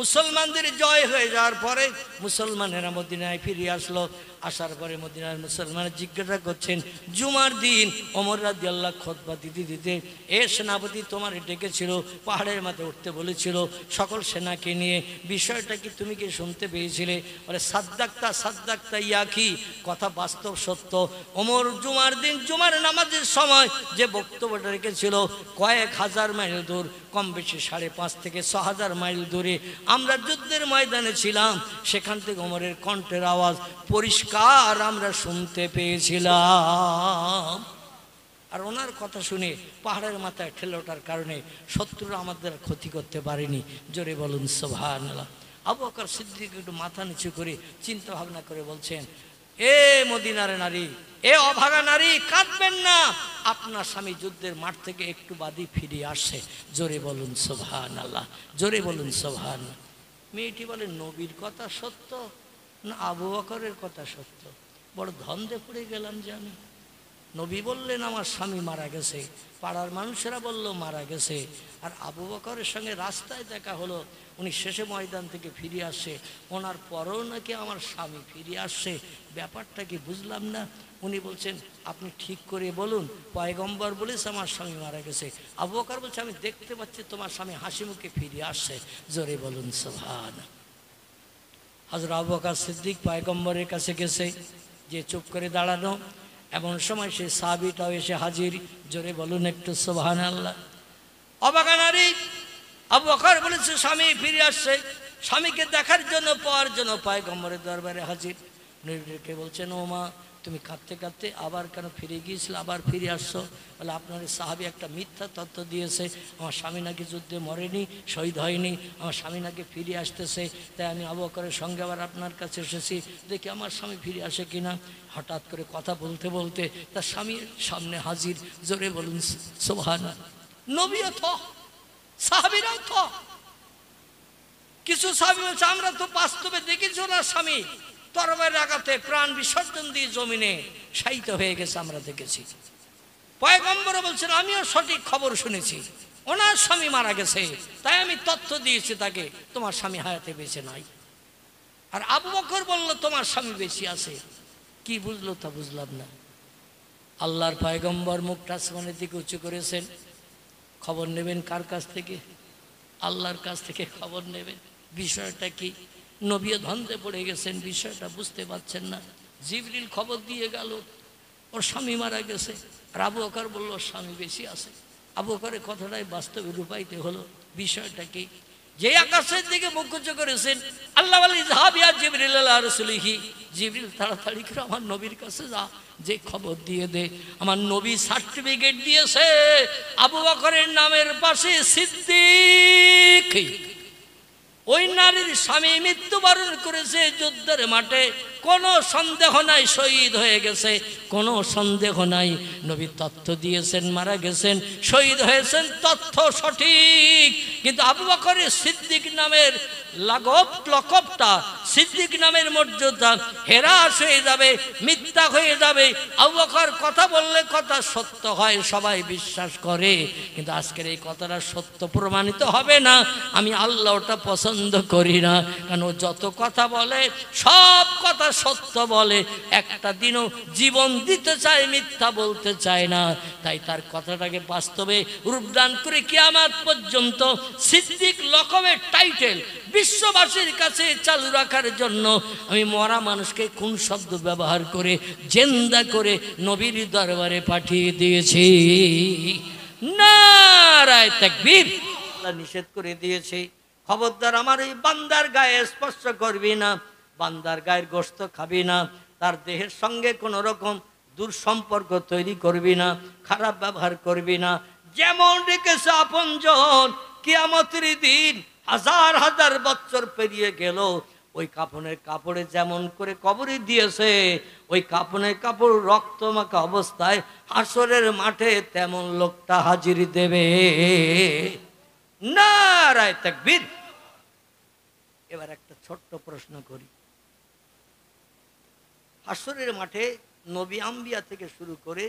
মুসলমানদের জয় হয়ে যাওয়ার পরে মুসলমানেরা মদিনায় ফিরে আসলো। আসার পরে মদিনার মুসলমানের জিজ্ঞাসা করছেন, জুমার দিন ওমর রাদিয়াল্লাহু খুতবা দিতে দিতে এ সেনাপতি তোমার ডেকেছিল, পাহাড়ের মাথায় উঠতে বলেছিল সকল সেনাকে নিয়ে, বিষয়টা কি তুমি কি শুনতে পেয়েছিলে? বলে সাদ্দাক্তা সাদ্দাক্তা ইয়াকি, কথা বাস্তব সত্য। ওমর জুমার দিন জুমার নামাজের সময় যে বক্তব্যটা রেখেছিল, কয়েক হাজার মাইল দূর, কম বেশি 5.5 থেকে 6,000 মাইল দূরে আমরা যুদ্ধের ময়দানে ছিলাম, সেখান থেকে ওমরের কণ্ঠের আওয়াজ পরিষ্কার আমরা শুনতে পেয়েছিলাম। আর ওনার কথা শুনে পাহাড়ের মাথায় ঠেলে ওঠার কারণে শত্রুরা আমাদের ক্ষতি করতে পারেনি। জোরে বলুন সুবহানাল্লাহ। আবু বকর সিদ্দিক একটু মাথা নিচু করে চিন্তা ভাবনা করে বলছেন, এ মদিনার নারী, এ অভাগা নারী, কাঁদবেন না, আপনার স্বামী যুদ্ধের মাঠ থেকে একটু বাদই ফিরে আসে। জোরে বলুন সুবহানাল্লাহ, জোরে বলুন সুবহানাল্লাহ। মেয়েটি বলে, নবীর কথা সত্য না আবু বকরের কথা সত্য? বড় ধন্দে পড়ে গেলাম যে আমি। নবী বললেন আমার স্বামী মারা গেছে, পাড়ার মানুষেরা বলল মারা গেছে, আর আবু বকরের সঙ্গে রাস্তায় দেখা হলো, উনি শেষে ময়দান থেকে ফিরে আসছে, ওনার পরেও নাকি আমার স্বামী ফিরে আসছে, ব্যাপারটা কি বুঝলাম না। উনি বলছেন, আপনি ঠিক করে বলুন, পয়গম্বর বলেছে আমার স্বামী মারা গেছে। আবু বকর বলছে, আমি দেখতে পাচ্ছি তোমার স্বামী হাসি মুখে ফিরে আসছে। জোরে বলুন সুবহানাল্লাহ। হযরত আবু বকর সিদ্দিক পয়গম্বরের কাছে গেছে, যে চুপ করে দাঁড়ানো, এমন সময় সেই সাহাবীটাও এসে হাজির। জোরে বলুন একটু সুবহানাল্লাহ। অবাক নারী আবু বকর বলেছে স্বামী ফিরে আসছে, স্বামীকে দেখার জন্য পাওয়ার জন্য পয়গম্বরের দরবারে হাজির। নবীকে বলছেন, ও মা, তুমি কাঁদতে কাঁদতে আবার কেন ফিরে গিয়েছিলে, আবার ফিরে আসছো? বলে আপনার সাহাবী একটা মিথ্যা তথ্য দিয়েছে, আমার স্বামী নাকি যুদ্ধে মরেনি, শহীদ হয়নি, আমার স্বামী নাকি ফিরে আসতেছে, তাই আমি আবু বকরের সঙ্গে আবার আপনার কাছে এসেছি, দেখি আমার স্বামী ফিরে আসে কিনা। হঠাৎ করে কথা বলতে বলতে তার স্বামীর সামনে হাজির। জোরে বলুন সুবহানাল্লাহ। নবীও থ, সাহাবীরাও থ। কিছু সাহাবী বলছে আমরা তো বাস্তবে দেখেছি ওনার স্বামী তরবারির আঘাতে প্রাণ বিসর্জন দিয়ে জমিনে শায়িত হয়ে গেছে, আমরা দেখেছি। পয়গম্বর বলছেন আমিও সঠিক খবর শুনেছি, ওনার স্বামী মারা গেছে, তাই আমি তথ্য দিয়েছি তাকে, তোমার স্বামী হায়াতে বেঁচে নাই। আর আবু বকর বলল তোমার স্বামী বেঁচে আছে। কি বুঝলো তা বুঝলাম না। আল্লাহর পয়গম্বর মুখটা আসমানের দিকে উঁচু করেছেন। খবর নেবেন কার কাছ থেকে? আল্লাহর কাছ থেকে খবর নেবেন। বিষয়টা কি? নবীও ধন্দে পড়ে গেছেন, বিষয়টা বুঝতে পারছেন না। জিবরিল খবর দিয়ে গেল ওর স্বামী মারা গেছে, আর আবু বকর বলল ওর স্বামী বেশি আছে। আবু বকরের কথাটাই বাস্তবে রূপায়িত হলো। বিষয়টা কি? যে আকাশের দিকে মুখ উঁচু করেছেন আল্লাহ বলি যাহাবিয়া জিবরিল আলা রাসূলিহি, জিবরিল তাড়াতাড়ি করে আমার নবীর কাছে যা, যে খবর দিয়ে দে আমার নবী সার্টিফিকেট দিয়েছে আবু বকরের নামের পাশে সিদ্দিক। ওই নারীর স্বামী মৃত্যুবরণ করেছে যুদ্ধের মাঠে, কোনো সন্দেহ নাই শহীদ হয়ে গেছে, কোনো সন্দেহ নাই। নবী তথ্য দিয়েছেন মারা গেছেন, শহীদ হয়েছেন, তথ্য সঠিক। কিন্তু আবু বকরের সিদ্দিক নামের লকবটা, সিদ্দিক নামের মর্যাদা হেরাস হয়ে যাবে, মিথ্যা হয়ে যাবে। আবু বকর কথা বললে কথা সত্য হয়, সবাই বিশ্বাস করে, কিন্তু আজকের এই কথাটা সত্য প্রমাণিত হবে না। আমি আল্লাহ ওটা পছন্দ করি না, কারণ ও যত কথা বলে সব কথা সত্য বলে, একটা দিনও জীবন দিতে চায়, মিথ্যা বলতে চায় না। তাই তার কথাটাকে বাস্তবে রূপদান করে কিয়ামত পর্যন্ত সিদ্দিক লকবের টাইটেল বিশ্ববাসীর কাছে চালু রাখার জন্য আমি মরা মানুষকে কোন শব্দ ব্যবহার করে জিন্দা করে নবীর দরবারে পাঠিয়ে দিয়েছি। নারায়ে তাকবীর। আল্লাহ নিষেধ করে দিয়েছে, খবরদার আমার এই বান্দার গায়ে স্পর্শ করবি না, বান্দার গায়ের গোশত খাবি না, তার দেহের সঙ্গে কোনো রকম দুঃসম্পর্ক তৈরি করবি না, খারাপ ব্যবহার করবি না। যেমন রেখেছে আপনজন, কিয়ামতের দিন হাজার হাজার বছর পেরিয়ে গেল, ওই কাফনের কাপড়ে যেমন করে কবরে দিয়েছে, ওই কাফনের কাপড় রক্তমাখা অবস্থায় হাসরের মাঠে তেমন লোকটা হাজির দেবে। নারায়ে তাকবীর। এবার একটা ছোট্ট প্রশ্ন করি। হাসরের মাঠে নবী আম্বিয়া থেকে শুরু করে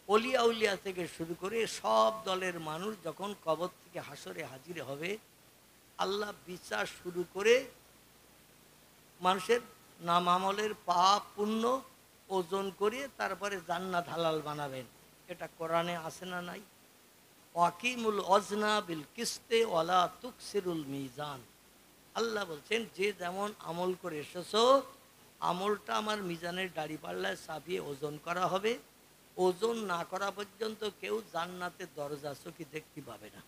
অলিয়া উলিয়া থেকে শুরু করে সব দলের মানুষ যখন কবর থেকে হাসরে হাজির হবে, আল্লাহ বিচার শুরু করে মানুষের নাম আমলের পাপ পুণ্য ওজন করে তারপরে জান্নাত হালাল বানাবেন। এটা কোরআনে আছে না নাই? ওয়াকিমুল ওজনা বিল কিসতে ওয়ালা তুকসিরুল মিজান। আল্লাহ বলছেন যে যেমন আমল করে এসেছো, আমলটা আমার মিজানের দাড়ি পাল্লায় চাপিয়ে ওজন করা হবে। ওজন না করা পর্যন্ত কেউ জান্নাতের দরজা চোখে দেখতে পাবে না।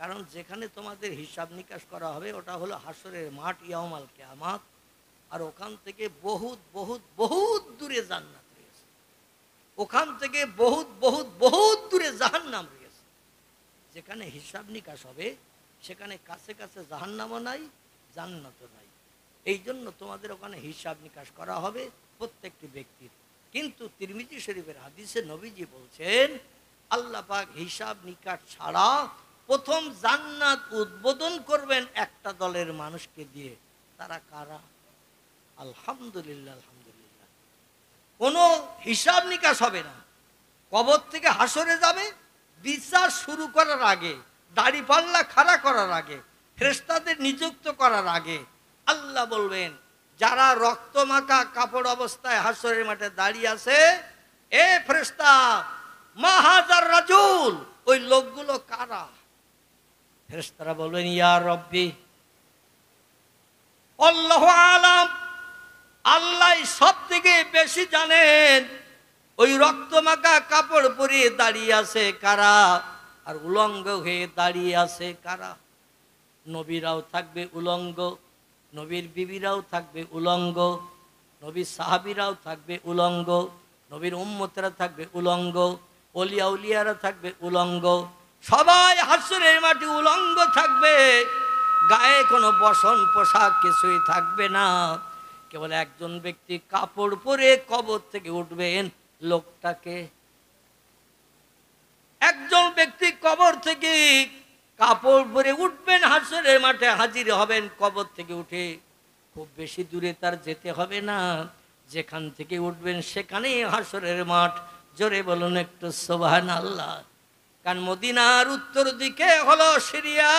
কারণ যেখানে তোমাদের হিসাব নিকাশ করা হবে ওটা হলো হাসরের মাঠ, ইয়াউমাল কিয়ামাত। আর ওখান থেকে বহুত বহুত বহুত দূরে জান্নাত রয়েছে, ওখান থেকে বহুত বহুত বহুত দূরে জাহান্নাম রয়েছে। যেখানে হিসাব নিকাশ হবে সেখানে কাছে কাছে জাহান্নামও নাই, জান্নাতও নাই। এই জন্য তোমাদের ওখানে হিসাব নিকাশ করা হবে প্রত্যেকটি ব্যক্তির। কিন্তু তিরমিজি শরীফের হাদিসে নবীজি বলছেন আল্লাহ পাক হিসাব নিকাশ ছাড়া প্রথম জান্নাত উদ্বোধন করবেন একটা দলের মানুষকে দিয়ে। তারা কারা? আলহামদুলিল্লাহ, আলহামদুলিল্লাহ। কোনো হিসাব নিকাশ হবে না, কবর থেকে হাসরে যাবে, বিচার শুরু করার আগে, দাড়ি পাল্লা খাড়া করার আগে, ফেরেশতাদের নিযুক্ত করার আগে আল্লাহ বলবেন যারা রক্তমাখা কাপড় অবস্থায় হাসরের মাঠে দাঁড়িয়ে আছে, এ ফেরেশতা মা হাজার রাজুল, ওই লোকগুলো কারা? ফেরেশতারা বলবেন ইয়া রব্বি আল্লাহু আলাম, আল্লাহ সব থেকে বেশি জানেন ওই রক্তমাখা কাপড় পরিয়ে দাঁড়িয়ে আছে কারা, আর উলঙ্গ হয়ে দাঁড়িয়ে আছে কারা। নবীরাও থাকবে উলঙ্গ, নবীর বিবিরাও থাকবে উলঙ্গ, নবীর সাহাবীরাও থাকবে উলঙ্গ, নবীর উম্মতেরা থাকবে উলঙ্গ, অলিয়া উলিয়ারা থাকবে উলঙ্গ, সবাই হাসরের মাটি উলঙ্গ থাকবে, গায়ে কোনো বসন পোশাক কিছুই থাকবে না। কেবল একজন ব্যক্তি কাপড় পরে কবর থেকে উঠবেন। লোকটাকে একজন ব্যক্তি কবর থেকে কাপড় পরে উঠবেন, হাসরের মাঠে হাজির হবেন কবর থেকে উঠে। খুব বেশি দূরে তার যেতে হবে না, যেখান থেকে উঠবেন সেখানেই হাসরের মাঠ। জোরে বলুন একটু সুবহানাল্লাহ। কারণ মদিনার উত্তর দিকে হলো সিরিয়া,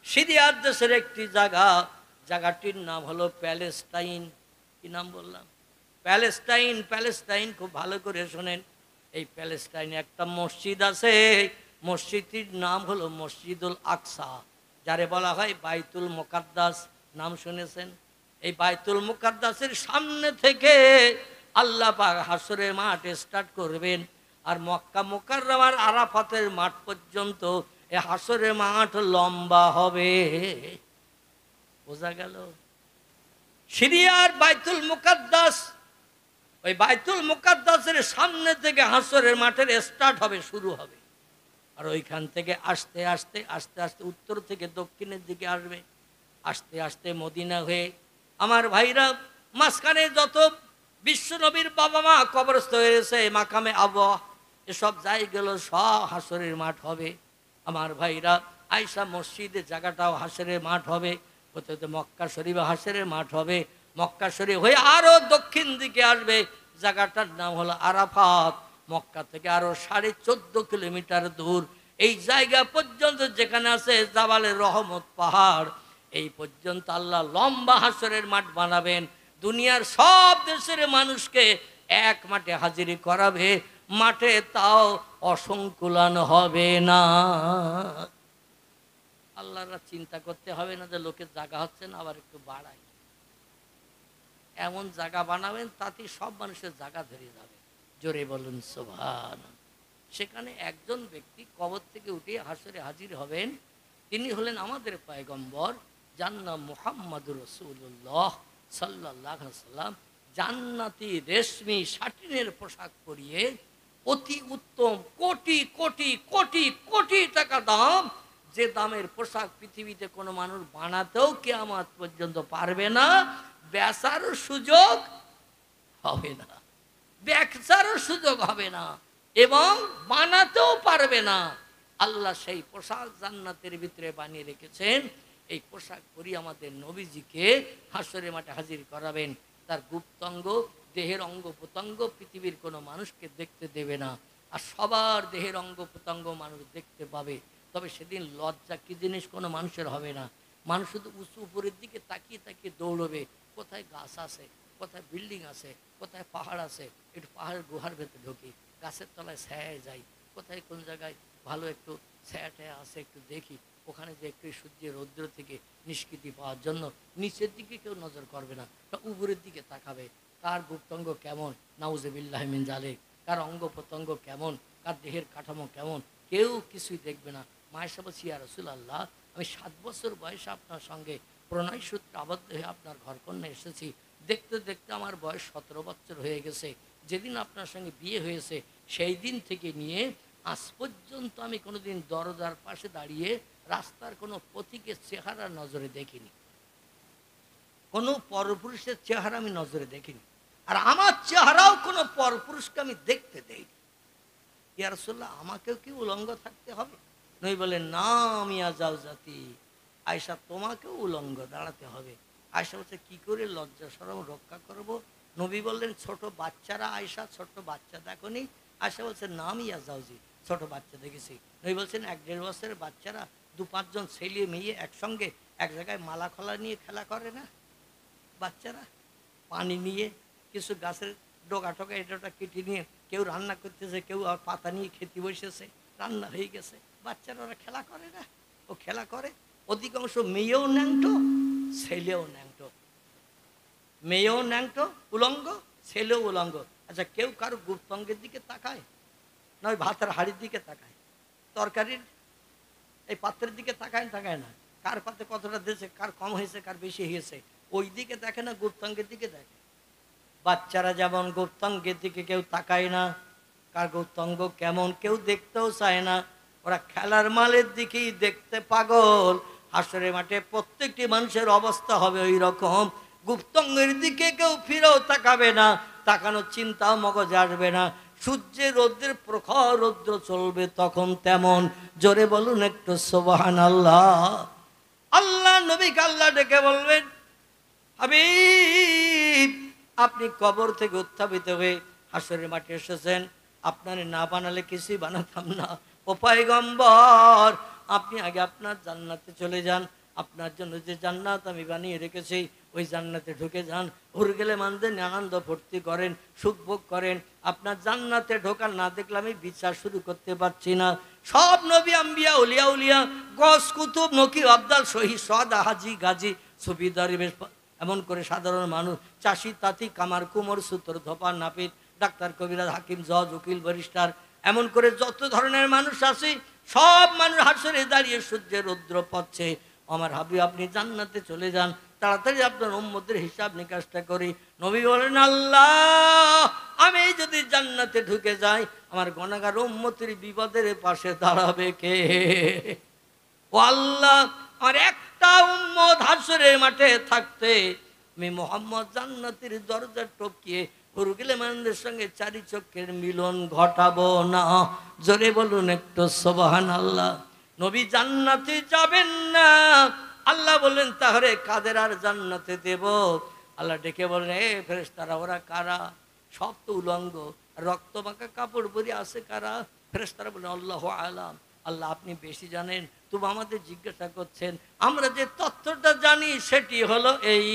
সিরিয়ার দেশের একটি জায়গা, জায়গাটির নাম হলো প্যালেস্টাইন। কি নাম বললাম? প্যালেস্টাইন। প্যালেস্টাইন খুব ভালো করে শোনেন। এই প্যালেস্টাইনে একটা মসজিদ আছে, মসজিদটির নাম হলো মসজিদুল আকসা, যারে বলা হয় বাইতুল মুকাদ্দাস। নাম শুনেছেন? এই বাইতুল মুকাদ্দাসের সামনে থেকে আল্লাহ পাক হাসরের মাঠ স্টার্ট করবেন, আর মক্কা মুকাররমার আরাফাতের মাঠ পর্যন্ত এই হাসরের মাঠ লম্বা হবে। বোঝা গেল? সিরিয়ার বাইতুল মুকাদ্দাস, ওই বাইতুল মুকাদ্দাসের সামনে থেকে হাসরের মাঠের স্টার্ট হবে, শুরু হবে। আর ওইখান থেকে আস্তে আস্তে আস্তে আস্তে উত্তর থেকে দক্ষিণের দিকে আসবে, আস্তে আস্তে মদিনা হয়ে। আমার ভাইরা, মাঝখানে যত বিশ্ব নবীর বাবা মা কবরস্থ হয়েছে, মাকামে আবওয়া, এসব জায়গাগুলো সব হাসরের মাঠ হবে। আমার ভাইরা, আয়েশা মসজিদের জায়গাটাও হাসরের মাঠ হবে। হতে হতে মক্কা শরীফে হাসরের মাঠ হবে। মক্কা শরীফ হয়ে আরো দক্ষিণ দিকে আসবে, জায়গাটার নাম হলো আরাফাত। মক্কা থেকে আরো 14.5 কিলোমিটার দূর এই জায়গা পর্যন্ত, যেখানে আছে জাবালে রহমত পাহাড়, এই পর্যন্ত আল্লাহ লম্বা হাসরের মাঠ বানাবেন। দুনিয়ার সব দেশের মানুষকে এক মাঠে হাজিরি করাবে, মাঠে তাও অসংকুলান হবে না। আল্লাহরা চিন্তা করতে হবে না যে লোকের জায়গা হচ্ছে না, আবার একটু বাড়াই। এমন জায়গা বানাবেন তাতে সব মানুষের জায়গা ধরে যাবে। জোরে বলুন সুবহান। সেখানে একজন ব্যক্তি কবর থেকে উঠে হাসরে হাজির হবেন, তিনি হলেন আমাদের পয়গম্বর, যার নাম মুহাম্মদুর রাসূলুল্লাহ সাল্লাল্লাহু আলাইহি সাল্লাম। জান্নাতি রেশমি শাটিনের পোশাক পরিয়ে, অতি উত্তম কোটি কোটি কোটি কোটি টাকা দাম, যে দামের পোশাক পৃথিবীতে কোনো মানুষ বানাতেও কিয়ামত পর্যন্ত পারবে না, বেচারও সুযোগ হবে না, বেচারও সুযোগ হবে না, এবং বানাতেও পারবে না। আল্লাহ সেই পোশাক জান্নাতের ভিতরে বানিয়ে রেখেছেন। এই পোশাক পরি আমাদের নবীজিকে হাসরের মাঠে হাজির করাবেন। তার গুপ্তাঙ্গ, দেহের অঙ্গ প্রত্যঙ্গ পৃথিবীর কোনো মানুষকে দেখতে দেবে না, আর সবার দেহের অঙ্গ প্রত্যঙ্গ মানুষ দেখতে পাবে। তবে সেদিন লজ্জা কি জিনিস কোনো মানুষের হবে না। মানুষ শুধু উঁচু উপরের দিকে তাকিয়ে তাকিয়ে দৌড়বে, কোথায় গাছ আছে, কোথায় বিল্ডিং আছে, কোথায় পাহাড় আছে, একটু পাহাড়ের গুহার ভেতরে ঢুকি, গাছের তলায় ছায়ায় যাই, কোথায় কোন জায়গায় ভালো একটু ছায়া টায়া আছে একটু দেখি, ওখানে যে একটু সূর্যের রৌদ্র থেকে নিষ্কৃতি পাওয়ার জন্য নিচের দিকে কেউ নজর করবে না, উপরের দিকে তাকাবে। কার গুপ্তাঙ্গ কেমন, নাউজুবিল্লাহি মিন যালিক, কার অঙ্গ প্রত্যঙ্গ কেমন, কার দেহের কাঠামো কেমন, কেউ কিছুই দেখবে না। মায়েশা বলছি, ইয়া রাসূলুল্লাহ, আমি 7 বছর বয়সে আপনার সঙ্গে প্রণয় সূত্রে আবদ্ধ হয়ে আপনার ঘরকন্যা এসেছি, দেখতে দেখতে আমার বয়স 17 বছর হয়ে গেছে। যেদিন আপনার সঙ্গে বিয়ে হয়েছে সেই দিন থেকে নিয়ে আজ পর্যন্ত আমি কোনোদিন দরজার পাশে দাঁড়িয়ে রাস্তার কোনো পথিকের চেহারা নজরে দেখিনি, কোনো পরপুরুষের চেহারা আমি নজরে দেখিনি, আর আমার চেহারাও কোনো পরপুরুষকে আমি দেখতে দেইনি। ইয়া রাসূলুল্লাহ, আমাকেও কি উলঙ্গ থাকতে হবে? নবী বলেন, না মিয়া যাও জাতি আয়েশা, তোমাকেও উলঙ্গ দাঁড়াতে হবে। আয়েশা বলছে, কি করে লজ্জা শরম রক্ষা করব? নবী বললেন, ছোট বাচ্চারা, আয়েশা ছোট বাচ্চা দেখোনি? আয়েশা বলছে, না মিয়া যাওজি, ছোট বাচ্চা দেখেছি। নবী বলছেন, 1-1.5 বছরের বাচ্চারা 2-5 জন ছেলে মেয়ে একসঙ্গে এক জায়গায় মালা খোলা নিয়ে খেলা করে না? বাচ্চারা পানি নিয়ে, কিছু গাছের ডোকা টোকা এটা ওটা কেটে নিয়ে, কেউ রান্না করতেছে, কেউ আর পাতা নিয়ে খেতে বসেছে, রান্না হয়ে গেছে, বাচ্চারা ওরা খেলা করে না? ও খেলা করে। অধিকাংশ মেয়েও ন্যাংটো, ছেলেও ন্যাংটো, মেয়েও ন্যাংটো উলঙ্গ, ছেলেও উলঙ্গ। আচ্ছা, কেউ কারো গুপ্তাঙ্গের দিকে তাকায়? নয় ভাতের হাড়ির দিকে তাকায়, তরকারির এই পাত্রের দিকে তাকায় তাকায় না, কার পাত্রে কতটা দিয়েছে, কার কম হয়েছে, কার বেশি হয়েছে, ওই দিকে দেখে না, গুপ্তাঙ্গের দিকে দেখে। বাচ্চারা যেমন গুপ্তাঙ্গের দিকে কেউ তাকায় না, কার গুপ্তাঙ্গ কেমন কেউ দেখতেও চায় না, ওরা খেলার মালের দিকেই দেখতে পাগল। হাসরের মাঠে প্রত্যেকটি মানুষের অবস্থা হবে ওই রকম, গুপ্তাঙ্গের দিকে কেউ ফিরেও তাকাবে না, তাকানোর চিন্তাও মগজে আসবে না। সূর্যের রৌদ্রের প্রখর রৌদ্র চলবে তখন তেমন। জোরে বলুন একটু সুবহানাল্লাহ। আল্লাহ নবীকে আল্লাহ ডেকে বলবেন, হাবিব আপনি কবর থেকে উত্থাপিত হয়ে হাসরের মাঠে এসেছেন, আপনারে না বানালে কিছুই বানাতাম না। ও পয়গম্বর আপনি আগে আপনার জান্নাতে চলে যান, আপনার জন্য যে জান্নাত আমি বানিয়ে রেখেছি ওই জান্নাতে ঢুকে যান। হুর গেলে মানদেন আনন্দ ফুর্তি করেন, সুখ ভোগ করেন। আপনার জান্নাতে ঢোকার না দেখলে আমি বিচার শুরু করতে পারছি না। সব নবী আম্বিয়া উলিয়া উলিয়া গস কুতুব নকি আবদাল শহীদ সদা হাজি গাজী সুফিদার এমন করে সাধারণ মানুষ, চাষি তাঁতি কামার কুমোর সুতোর ধোপা নাপিত ডাক্তার কবিরাজ হাকিম জজ উকিল ব্যারিস্টার, এমন করে যত ধরনের মানুষ আছে সব মানুষ হাসরে দাঁড়িয়ে সূর্যের রৌদ্র পাচ্ছে। আমার হাবিব আপনি জান্নাতে চলে যান, তাড়াতাড়ি আপনার উম্মতের হিসাব নিকাশটা করি। নবী বলেন, আল্লাহ আমি যদি জান্নাতে ঢুকে যাই আমার গুনাহগার উম্মতের বিপদের পাশে দাঁড়াবে কে? ও আল্লাহ আর একটা উম্মত হাসরের মাঠে থাকতে আমি মুহাম্মদ জান্নাতের দরজা টপকিয়ে হুরগিলে মানুষের সঙ্গে চারি চক্ষের মিলন ঘটাবো না। জোরে বলুন একটু সুবহানাল্লাহ। নবী জান্নাতে যাবেন না, আল্লাহ বললেন তাহলে কাদের আর জান্নাতে দেব? আল্লাহ ডেকে বললেন, এ ফেরেশতারা ওরা কারা? সব তো উলঙ্গ, রক্ত মাখা কাপড় পরে আছে কারা? ফেরেশতারা বললেন, আল্লাহু আলাম, আল্লাহ আপনি বেশি জানেন, তবু আমাদের জিজ্ঞাসা করছেন। আমরা যে তথ্যটা জানি সেটি হলো এই,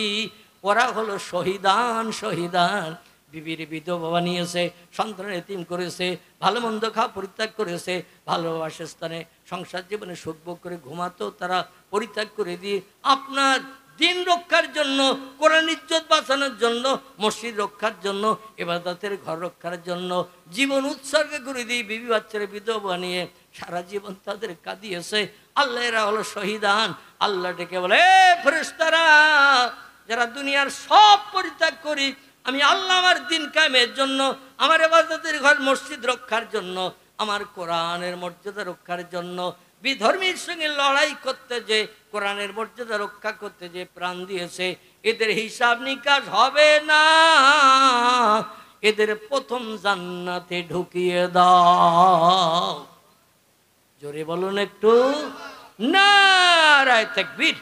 ওরা হলো শহীদান। শহীদান বিবির বিধবা বানিয়েছে, সন্তানের এতিম করেছে, ভালো মন্দ খাওয়া পরিত্যাগ করেছে, ভালোবাসার স্থানে সংসার জীবনে সুখ ভোগ করে ঘুমাতেও তারা পরিত্যাগ করে দিয়ে আপনার দিন রক্ষার জন্য, কোরআন ইজ্জত বাঁচানোর জন্য, মসজিদ রক্ষার জন্য, ইবাদতের ঘর রক্ষার জন্য জীবন উৎসর্গ করে দিয়ে বিবি বাচ্চারা বিধবা বানিয়ে সারা জীবন তাদের কাঁদিয়েছে। আল্লাহ এরা হলো শহীদান। আল্লাহ ডেকে বলে, এ ফেরেশতারা যারা দুনিয়ার সব পরিত্যাগ করি আমি আল্লাহ আমার দিন কায়েমের জন্য, আমার ইবাদতের ঘর মসজিদ রক্ষার জন্য, আমার কোরআনের মর্যাদা রক্ষার জন্য বিধর্মীর সঙ্গে লড়াই করতে যে, কোরআনের মর্যাদা রক্ষা করতে যে প্রাণ দিয়েছে, এদের হিসাব নিকাশ হবে না, এদের প্রথম জান্নাতে ঢুকিয়ে দাও। জোরে বলুন একটু নারায়ে তাকবীর।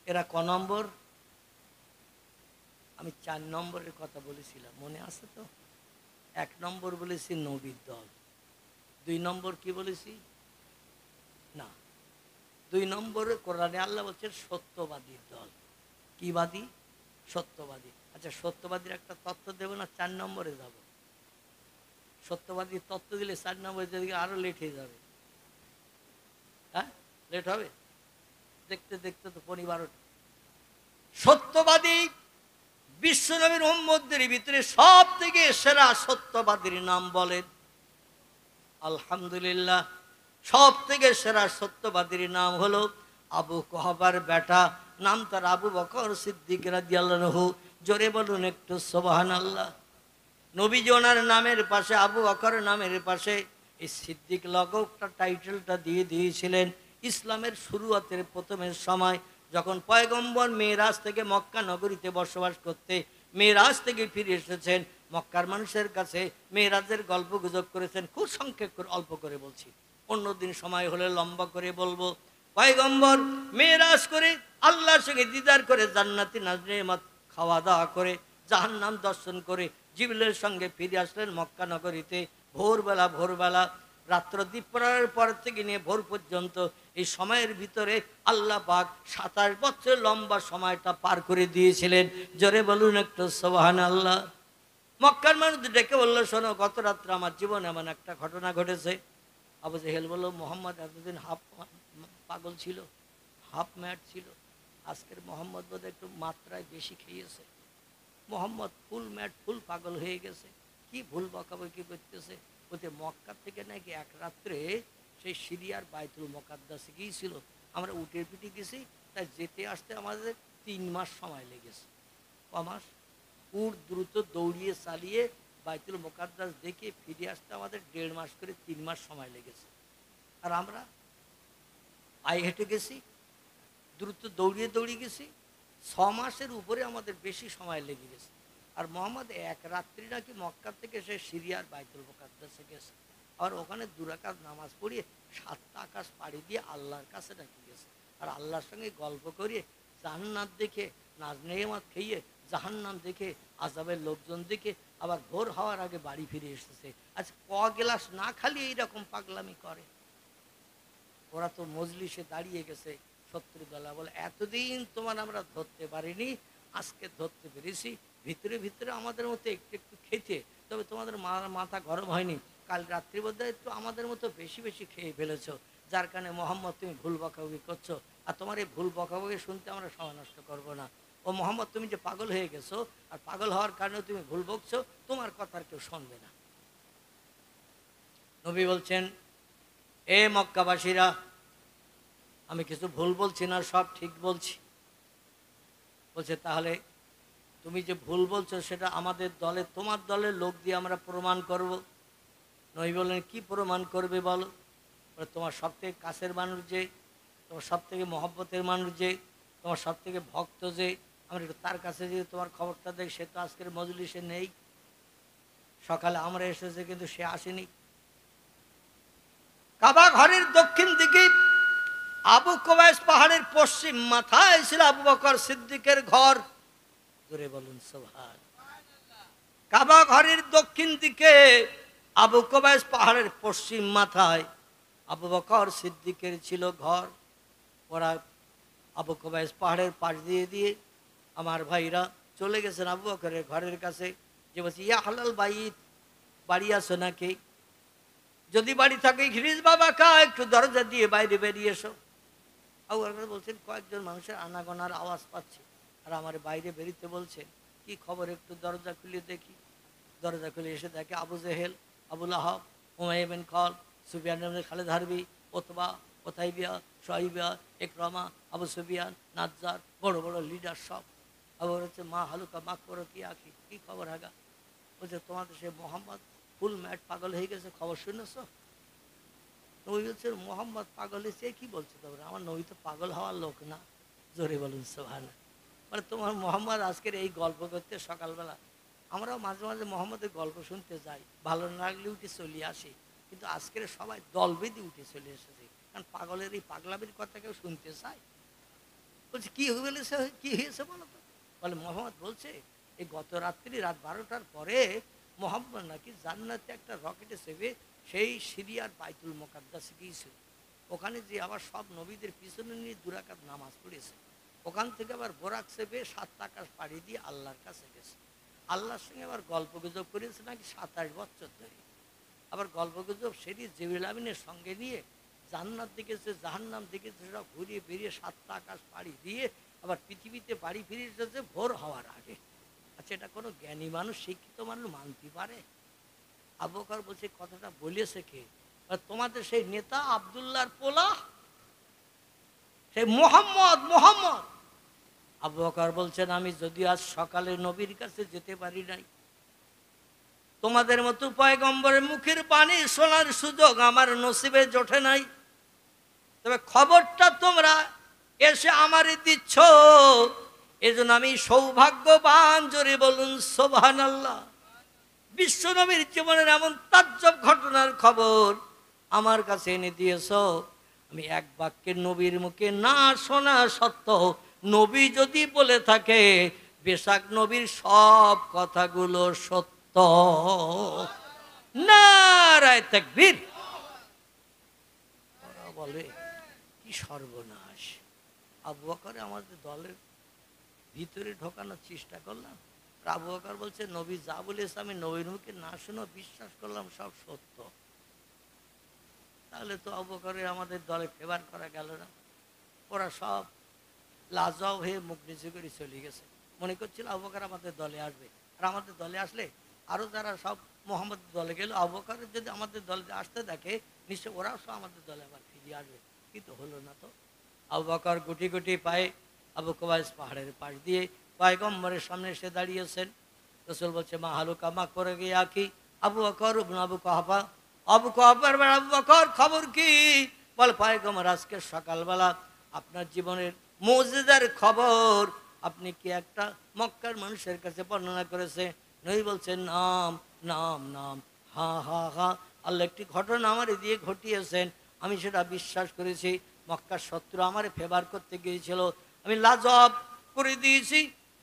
এরা ক নম্বর? আমি 4 নম্বরের কথা বলেছিলাম, মনে আছে তো? 1 নম্বর বলেছি নবীর দল, 2 নম্বর কি বলেছি? না, 2 নম্বরে কোরআনে আল্লাহ বলছেন সত্যবাদীর দল। কি বাদী? সত্যবাদী। আচ্ছা সত্যবাদীর একটা তত্ত্ব দেব না 4 নম্বরে যাব? সত্যবাদীর তত্ত্ব দিলে 4 নম্বরে দিকে আরো লেট হয়ে যাবে। হ্যাঁ লেট হবে, দেখতে দেখতে তো 12টা। সত্যবাদী বিশ্বনবীর উম্মতদের ভিতরে সব থেকে সেরা সত্যবাদীর নাম বলেন? আলহামদুলিল্লাহ, সব থেকে সেরা সত্যবাদীর নাম হলো আবু কুহাফার বেটা, নাম তার আবু বকর সিদ্দিক রাদিয়াল্লাহু আনহু। জোরে বলুন একটু সুবহানাল্লাহ। নবীজি ওনার নামের পাশে, আবু বকর নামের পাশে এই সিদ্দিক লকবটা টাইটেলটা দিয়ে দিয়েছিলেন ইসলামের শুরুয়াতের প্রথমের সময়, যখন পয়গম্বর মেরাজ থেকে মক্কা নগরীতে বসবাস করতে মেরাজ থেকে ফিরে এসেছেন। মক্কার মানুষের কাছে মেরাজের গল্প গুজব করেছেন, খুব সংক্ষেপ করে অল্প করে বলছি, অন্যদিন সময় হলে লম্বা করে বলবো। পয়গম্বর মেরাজ করে আল্লাহর সঙ্গে দিদার করে, জান্নাতি নাজনেমাত খাওয়া দাওয়া করে, জাহান্নাম দর্শন করে জিবরিলের সঙ্গে ফিরে আসলেন মক্কা নগরীতে। ভোরবেলা রাত্র দ্বীপরার পর থেকে নিয়ে ভোর পর্যন্ত এই সময়ের ভিতরে আল্লাহ পাক 27 বছর লম্বা সময়টা পার করে দিয়েছিলেন। জোরে বলুন একটু সুবহানাল্লাহ। মক্কার মানুষ ডেকে বললো, শোনো গত রাত্রে আমার জীবনে এমন একটা ঘটনা ঘটেছে। আবু জেহেল বলল, মোহাম্মদ এতদিন হাফ পাগল ছিল, হাফ ম্যাট ছিল, আজকের মোহাম্মদ বোধহয় একটু মাত্রায় বেশি খেয়েছে, মোহাম্মদ ফুল ম্যাট ফুল পাগল হয়ে গেছে, কি ভুল বকাবকি করতেছে। ওতে মক্কা থেকে নাকি এক রাত্রে সেই সিরিয়ার বাইতুল মুকাদ্দাসে গিয়েছিল, আমরা উটের পিঠে গেছি, তাই যেতে আসতে আমাদের 3 মাস সময় লেগেছে। কমাস উট দ্রুত দৌড়িয়ে চালিয়ে বাইতুল মোকাদ্দাস দেখে ফিরে আসতে আমাদের 1.5 মাস করে 3 মাস সময় লেগেছে। আর আমরা পায়ে হেঁটে গেছি, দ্রুত দৌড়িয়ে দৌড়িয়ে গেছি, 6 মাসের উপরে আমাদের বেশি সময় লেগে গেছে। আর মোহাম্মদ এক রাত্রি নাকি মক্কা থেকে সে সিরিয়ার বাইতুল মোকাদ্দাসে গেছে, আর ওখানে 2 রাকাত নামাজ পড়িয়ে 7টা আকাশ পাড়ি দিয়ে আল্লাহর কাছে নাকি গেছে। আর আল্লাহর সঙ্গে গল্প করিয়ে জান্নাত দেখে নাজ নেয়ামত খেয়ে জাহান্নাম দেখে আযাবের লোকজন দেখে আবার ভোর হওয়ার আগে বাড়ি ফিরে এসেছে। আচ্ছা ক গ্লাস না খালি এইরকম পাগলামি করে? ওরা তো মজলিসে দাঁড়িয়ে গেছে, শত্রুদলা বলে এতদিন তোমার আমরা ধরতে পারিনি, আজকে ধরতে পেরেছি। ভিতরে ভিতরে আমাদের মতো একটু একটু খেতে, তবে তোমাদের মাথা গরম হয়নি। কাল রাত্রি বোধহয় একটু আমাদের মতো বেশি বেশি খেয়ে ফেলেছো, যার কারণে মোহাম্মদ তুমি ভুল বকাবকি করছো। আর তোমার এই ভুল বকাবকি শুনতে আমরা সময় নষ্ট করবো না। ও মোহাম্মদ তুমি যে পাগল হয়ে গেছো, আর পাগল হওয়ার কারণে তুমি ভুল বকছো, তোমার কথা আর কেউ শুনবে না। নবী বলছেন, এ মক্কাবাসীরা, আমি কিছু ভুল বলছি না, সব ঠিক বলছি। বলছে তাহলে তুমি যে ভুল বলছো সেটা আমাদের দলে, তোমার দলের লোক দিয়ে আমরা প্রমাণ করব। নবী বললেন, কি প্রমাণ করবে বলো? বলে তোমার সব থেকে কাছের মানুষ যে, তোমার সব থেকে মহব্বতের মানুষ যে, তোমার সব থেকে ভক্ত যে, আমরা একটু তার কাছে যে তোমার খবরটা দেখ। সে তো আজকের মজলিসে নেই, সকালে আমরা এসেছে কিন্তু সে আসেনি। কাবা ঘরের দক্ষিণ দিকে আবু কুবাইস পাহাড়ের পশ্চিম মাথায় ছিল আবু বকর সিদ্দিকের ঘর। জোরে বলুন সুবহান। কাবা ঘরের দক্ষিণ দিকে আবু কুবাইস পাহাড়ের পশ্চিম মাথায় আবু বকর সিদ্দিকের ছিল ঘর। ওরা আবু কুবাইস পাহাড়ের পাশ দিয়ে দিয়ে আমার ভাইরা চলে গেছেন আবু বকরের ঘরের কাছে, যে বলছি, ইয়া হালাল বাইত, বাড়ি আছো নাকি? যদি বাড়ি থাকে খিরিজ বাবা কা, একটু দরজা দিয়ে বাইরে বেরিয়ে এসো। আবু বকর বলছেন, কয়েকজন মানুষের আনাগোনার আওয়াজ পাচ্ছি, আর আমার বাইরে বেরিতে বলছেন, কি খবর, একটু দরজা খুলে দেখি। দরজা খুলে এসে দেখে আবু জেহেল, আবুল আহাব, উমাইয়া বিন খালদ, সুফিয়ান ইবনে খালিদ হারবি, ওতবা, ওতাইবিয়া, শোয়াইবিয়া, ইকরামা, আবু সুফিয়ান, নাজ্জার, বড় বড় লিডার সব। আবু হচ্ছে, মা হালুকা মা করো কি আখি, কি খবর হাগা? বলছে, তোমাদের সে মোহাম্মদ ফুল ম্যাট পাগল হয়ে গেছে, খবর শুনেছ? নবী বলছে, মোহাম্মদ পাগল হয়েছে, কি বলছো তোমরা? আমার নবী তো পাগল হওয়ার লোক না। জোরে বলুন সুবহানাল্লাহ। মানে তোমার মোহাম্মদ আজকের এই গল্প করতে সকালবেলা, আমরাও মাঝে মাঝে মোহাম্মদের গল্প শুনতে যাই, ভালো না লাগলে উঠে চলে আসি, কিন্তু আজকের সবাই দলবেঁধে উঠে চলে এসেছে, কারণ পাগলের এই পাগলামির কথা কেউ শুনতে চায়। বলছে, কি বলেছে, কি হয়েছে বলো তো? বলে, মোহাম্মদ বলছে, এই গত রাত্রি রাত 12টার পরে মোহাম্মদ নাকি জান্নাতে একটা রকেটে চেপে সেই সিরিয়ার বাইতুল মোকাদ্দাসে গিয়েছিল। ওখানে যে আবার সব নবীদের পিছনে নিয়ে 2 রাকাত নামাজ পড়েছে। ওখান থেকে আবার বোরাক চেপে 7টা আকাশ পাড়ি দিয়ে আল্লাহর কাছে গেছে। আল্লাহর সঙ্গে আবার গল্প গুজব করেছে নাকি 27 বছর ধরে। আবার গল্প গুজব সেটি জিবরিল আমিনের সঙ্গে নিয়ে জান্নাত দেখেছে, জাহান্নাম দেখেছে, সব ঘুরিয়ে বেরিয়ে 7টা আকাশ পাড়ি দিয়ে আবার পৃথিবীতে বাড়ি ফিরে এসেছে ভোর হওয়ার আগে। আচ্ছা, এটা কোনো জ্ঞানী মানুষ, শিক্ষিত মানুষ মানতে পারে? আবু বকর বলছে, কথাটা বলেছে কে? তোমাদের সেই নেতা আব্দুল্লাহর পোলা, সেই মোহাম্মদ। মোহাম্মদ। আবু বকর বলছেন, আমি যদি আজ সকালে নবীর কাছে যেতে পারি নাই, তোমাদের মতো পয়গম্বরের মুখের বাণী শোনার সুযোগ আমার নসিবে জোটে নাই, তবে খবরটা তোমরা এসে আমারই দিচ্ছ, এজন্য আমি সৌভাগ্যবান। জোরে বলুন সুবহানাল্লাহ। বিশ্ব নবীর জীবনের এমন তাজ্জব ঘটনার খবর আমার কাছে এনে দিয়েছ, আমি এক বাক্যের নবীর মুখে না শোনা সত্ত্বেও নবী যদি বলে থাকে, বেশাক নবীর সব কথাগুলো সত্য। নারায়ে তাকবীর। ওরা বলে, কি সর্বনাশ। আবু বকর আমাদের দলের ভিতরে ঢোকানোর চেষ্টা করলাম, আবু বকর বলছে, নবী যা বলেছে আমি নবীর মুখে না শুনে বিশ্বাস করলাম সব সত্য। তাহলে তো আবু বকরের আমাদের দলে ফেভার করা গেল না। ওরা সব লাজবাব হয়ে মুখ নিচু করে চলে গেছে, মনে করছিল আবু বকর আমাদের দলে আসবে। আর আমাদের দলে আসলে আরও যারা সব মোহাম্মদের দলে গেল, আবু বকরের যদি আমাদের দলে আসতে দেখে, নিশ্চয় ওরাও সব আমাদের দলে আবার ফিরে আসবে। কিন্তু হলো না তো। আবু বকর গুটি গুটি পায়ে আবু কুবাইস পাহাড়ের পাশ দিয়ে পয়গম্বরের সামনে এসে দাঁড়িয়েছেন। রসুল বলছে মা হালুকা মা করে গিয়া কি আবু বকর আবু কাহাবা আবু কাহাবার আবু বকর খবর কি? বল পয়গম্বর আজকে সকালবেলা আপনার জীবনের মুজিজার খবর আপনি কি একটা মক্কার মানুষের কাছে বর্ণনা করেছে। নবী বলছেন নাম নাম নাম হা হা হা, আল্লাহ একটি ঘটনা আমার দিয়ে ঘটিয়েছেন, আমি সেটা বিশ্বাস করেছি। মক্কার শত্রু আমার ফেভার করতে গিয়েছিল, আমি লাজবাব করে দিয়েছি,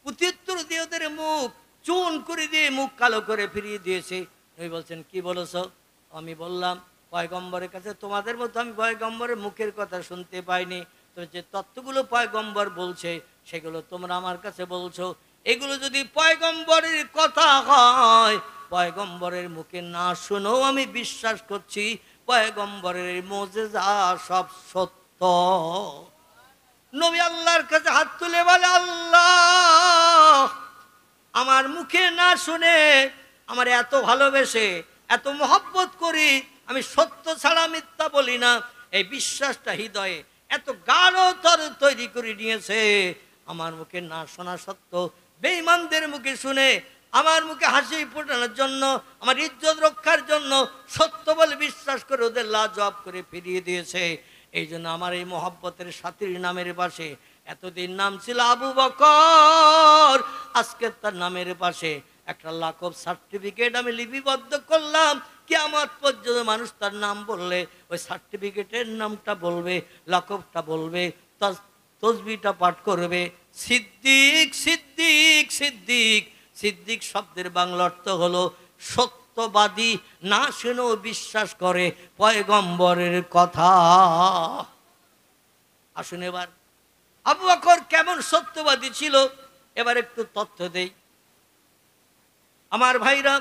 প্রত্যুত্তর দিয়ে ওদের মুখ চুন করে দিয়ে মুখ কালো করে ফিরিয়ে দিয়েছি। নবী বলছেন কি বলেছ? আমি বললাম পয়গম্বরের কাছে তোমাদের মতো আমি পয়গম্বরের মুখের কথা শুনতে পাইনি, তো যে তত্ত্বগুলো পয়গম্বর বলছে সেগুলো তোমরা আমার কাছে বলছো। এগুলো যদি পয়গম্বরের কথা হয়, পয়গম্বরের মুখে না শুনেও আমি বিশ্বাস করছি পয়গম্বরের মুজিজা সব সত্য। নবী আল্লাহর কাছে হাত তুলে বলে আল্লাহ আমার মুখে না শুনে আমার এত ভালোবেসে এত মহব্বত করি, আমি সত্য ছাড়া মিথ্যা বলি না, এই বিশ্বাসটা হৃদয়ে এত গাঢ়তর তৈরি করে নিয়েছে। আমার মুখে না শোনা সত্য বেঈমানদের মুখে শুনে আমার মুখে হাসি ফোটানোর জন্য, আমার ইজ্জত রক্ষার জন্য সত্য বলে বিশ্বাস করে ওদের লাজবাব করে ফিরিয়ে দিয়েছে। এই জন্য আমার এই মহব্বতের সাথীর নামের পাশে এতদিন নাম ছিল আবু বকর, আজকে তার নামের পাশে একটা লাকব সার্টিফিকেট আমি লিপিবদ্ধ করলাম। কিয়ামত পর্যন্ত মানুষ তার নাম বললে ওই সার্টিফিকেটের নামটা বলবে, লাকবটা বলবে, তসবিটা পাঠ করবে সিদ্দিক সিদ্দিক সিদ্দিক। সিদ্দিক শব্দের বাংলা অর্থ হলো সত্যবাদী, না শুনেও বিশ্বাস করে পয়গম্বরের কথা। আসুন এবার আবু বকর কেমন সত্যবাদী ছিল এবার একটু তথ্য দেই। আমার ভাইরা,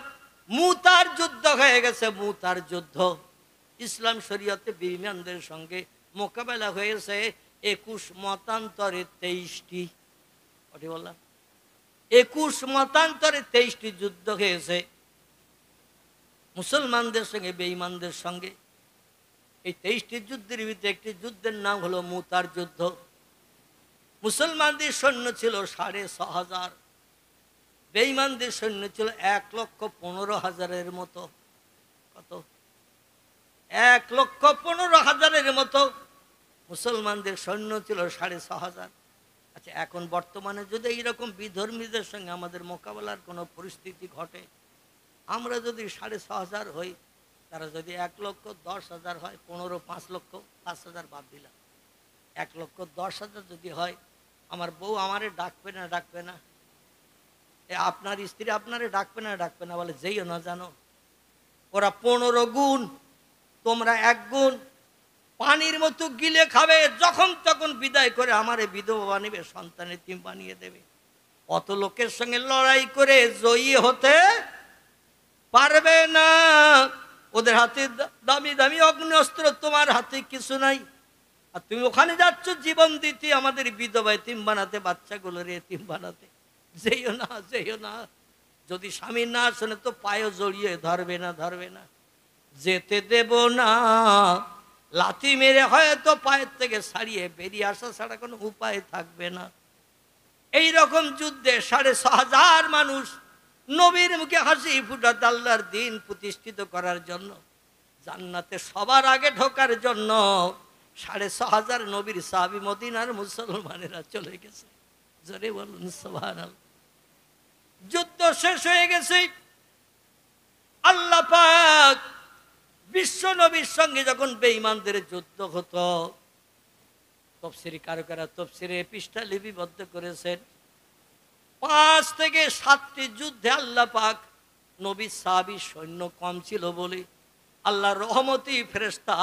মুতার যুদ্ধ হয়ে গেছে, মুতার যুদ্ধ ইসলাম শরীয়তে বেঈমানদের সঙ্গে মোকাবেলা হয়েছে 21 মতান্তরে 23টি। ওটি বললাম 21 মতান্তরে 23টি যুদ্ধ হয়েছে মুসলমানদের সঙ্গে বেঈমানদের সঙ্গে। এই 23টি যুদ্ধের ভিতরে একটি যুদ্ধের নাম হলো মুতার যুদ্ধ। মুসলমানদের সৈন্য ছিল 6,500, বেঈমানদের সৈন্য ছিল 1,15,000 মতো। কত? 1,15,000 মতো মুসলমানদের সৈন্য ছিল 6,500। আচ্ছা, এখন বর্তমানে যদি এইরকম বিধর্মীদের সঙ্গে আমাদের মোকাবেলার কোনো পরিস্থিতি ঘটে, আমরা যদি 6,500 হই, তারা যদি 1,10,000 হয়, 15, 5,05,000 বাদ দিলাম, 1,10,000 যদি হয়, আমার বউ আমারে ডাকবে না ডাকবে না? আপনার স্ত্রী আপনারে ডাকবে না ডাকবে না? বলে যেইও না জানো, ওরা 15 গুণ, তোমরা 1 গুণ, পানির মতো গিলে খাবে, যখন তখন বিদায় করে আমারে বিধবা বানিয়ে সন্তান এতিম বানিয়ে দেবে। অত লোকের সঙ্গে লড়াই করে জয়ী হতে পারবে না। ওদের হাতে দামি দামি অগ্নিঅস্ত্র, তোমার হাতে কিছু নাই, আর তুমি ওখানে যাচ্ছ জীবন দিতে আমাদের বিধবা এতিম বানাতে, বাচ্চাগুলোর এতিম বানাতে। যেও না যেও না। যদি স্বামী না শোনে তো পায়ে জড়িয়ে ধরবে না ধরবে না, যেতে দেব না। লাথি মেরে হয়তো পায়ের থেকে ছাড়িয়ে বেরিয়ে আসা ছাড়া কোনো উপায় থাকবে না। এই রকম যুদ্ধে 6,500 মানুষ নবীর মুখে হাসি ফুটাতে, আল্লাহর দিন প্রতিষ্ঠিত করার জন্য, জান্নাতে সবার আগে ঢোকার জন্য 6,500 নবীর সাহাবী মদিনার মুসলমানেরা চলে গেছে। জোরে বলুন সুবহানাল্লাহ। যুদ্ধ শেষ হয়ে গেছে। আল্লাহ পাক বিশ্ব নবীর সঙ্গে যখন বেঈমানদের যুদ্ধ হতো, তাফসীর কারকেরা তাফসীরে পৃষ্ঠা লিপিবদ্ধ করেছেন, 5 থেকে 7টি যুদ্ধে আল্লাহ পাক নবী সাহাবী সৈন্য কম ছিল বলে আল্লাহর রহমতি ফেরেশতা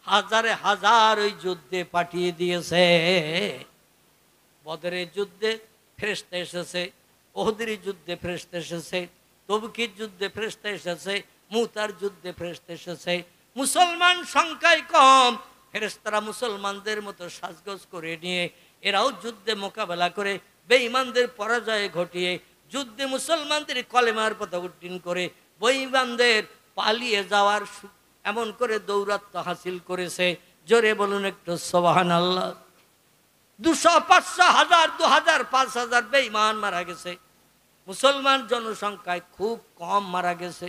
হাজারে হাজার ওই যুদ্ধে পাঠিয়ে দিয়েছে। বদরের যুদ্ধে ফেরেশতা এসেছে, উহুদের যুদ্ধে ফেরেশতা এসেছে, তবুকের যুদ্ধে ফেরেশতা এসেছে, মুতার যুদ্ধে ফেরেশতা এসেছে। মুসলমান সংখ্যায় কম, ফেরেশতারা মুসলমানদের মতো সাজগোজ করে নিয়ে এরাও যুদ্ধে মোকাবেলা করে বেঈমানদের পরাজয় ঘটিয়ে যুদ্ধে মুসলমানদের কলেমার পথে উড্ডীন করে বেঈমানদের পালিয়ে যাওয়ার এমন করে দৌরাত্ম্য হাসিল করেছে। জোরে বলুন একটু সুবহানাল্লাহ। 200, 500, 1000, 2000, 5000 বেঈমান মারা গেছে। মুসলমান জনসংখ্যায় খুব কম মারা গেছে।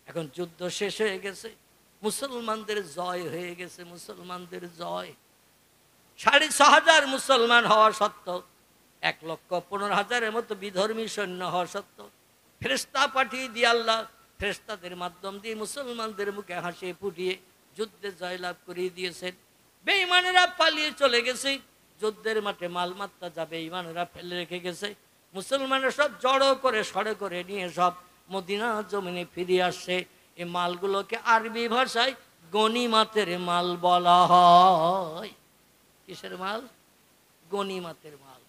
এখন যুদ্ধ শেষ হয়ে গেছে, মুসলমানদের জয় হয়ে গেছে, মুসলমানদের জয়। 6500 মুসলমান হওয়া সত্ত্বেও, 1,15,000 মতো বিধর্মী সৈন্য হওয়া সত্ত্বেও ফেরেশতা পাঠিয়ে দিয়ে আল্লাহ ফেরেশতাদের মাধ্যম দিয়ে মুসলমানদের মুখে হাসি ফুটিয়ে যুদ্ধে জয়লাভ করিয়ে দিয়েছেন। বেঈমানেরা পালিয়ে চলে গেছে, যুদ্ধের মাঠে মালমাত্রা যা বেঈমানেরা ফেলে রেখে গেছে, মুসলমানরা সব জড়ো করে সড়ে করে নিয়ে সব মদিনা জমিনে ফিরে আসছে। এই মালগুলোকে আরবি ভাষায় গনিমাতের মাল বলা হয়। কিসের মাল? গনিমাতের মাল।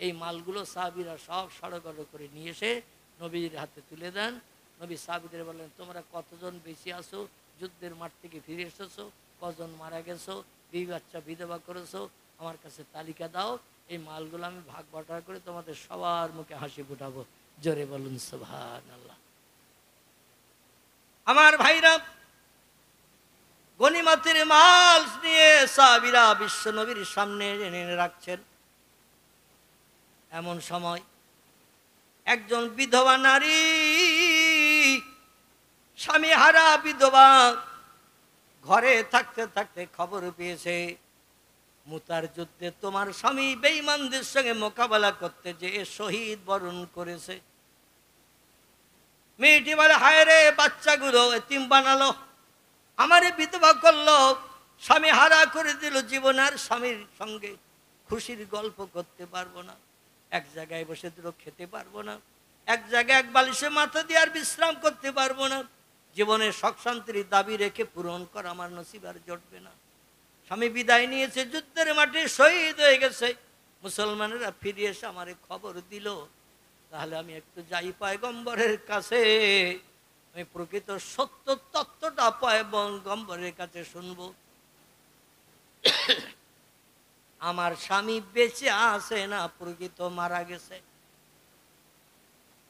এই মালগুলো সাহাবীরা সব সড়গড় করে নিয়ে এসে নবীর হাতে তুলে দেন। নবী সাহাবীদের বললেন, তোমরা কতজন বেশি আসো, যুদ্ধের মাঠ থেকে ফিরে এসেছো, কজন মারা গেছো, বিবি বাচ্চা বিধবা করেছো, আমার কাছে তালিকা দাও। এই মালগুলো আমি ভাগ বাটোয়ারা করে তোমাদের সবার মুখে হাসি ফুটাবো। জোরে বলুন সুবহানাল্লাহ। আমার ভাইরা, গনিমতের মাল নিয়ে সাহাবীরা বিশ্ব নবীর সামনে এনে রাখছেন। এমন সময় একজন বিধবা নারী, স্বামী হারা বিধবা, ঘরে থাকতে থাকতে খবর পেয়েছে মুতার যুদ্ধে তোমার স্বামী বেঈমানদের সঙ্গে মোকাবেলা করতে যে শহীদ বরণ করেছে। মেয়েটি বলে, হায় রে, বাচ্চাগুলো এতিম বানালো, আমারে বিধবা করলো, স্বামী হারা করে দিল, জীবন আর স্বামীর সঙ্গে খুশির গল্প করতে পারবো না, এক জায়গায় বসে দুটো খেতে পারবো না, এক জায়গায় এক বালিশে মাথা দিয়ে আর বিশ্রাম করতে পারবো না, জীবনের শখ শান্তির দাবি রেখে পূরণ করা আমার নসিব আর জটবে না। স্বামী বিদায় নিয়েছে, যুদ্ধের মাঠে শহীদ হয়ে গেছে। মুসলমানেরা ফিরে এসে আমারে খবর দিল, তাহলে আমি একটু যাই পয়গম্বরের কাছে, আমি প্রকৃত সত্য তত্ত্বটা পয়গম্বরের কাছে শুনবো। আমার স্বামী বেঁচে আছে না প্রকৃত মারা গেছে।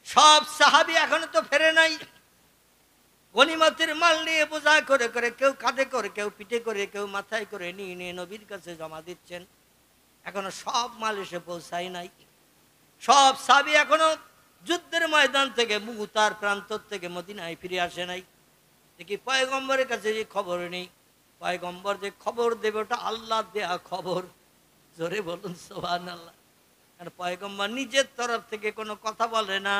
সব সাহাবী এখনো তো ফেরে নাই। গনিমতের মাল নিয়ে বোঝা করে করে, কেউ কাঁধে করে, কেউ পিঠে করে, কেউ মাথায় করে নিয়ে নিয়ে নবীর কাছে জমা দিচ্ছেন। এখনো সব মাল এসে পৌঁছায় নাই। সব সাহাবী এখনো যুদ্ধের ময়দান থেকে মুতার প্রান্ত থেকে মদিনায় ফিরে আসে নাই। দেখি পয়গম্বরের কাছে যে খবর নেই, পয়গম্বর যে খবর দেবে ওটা আল্লাহ দেয়া খবর। জোরে বলুন সুবহানাল্লাহ। আর পয়গম্বর নিজের তরফ থেকে কোনো কথা বলে না,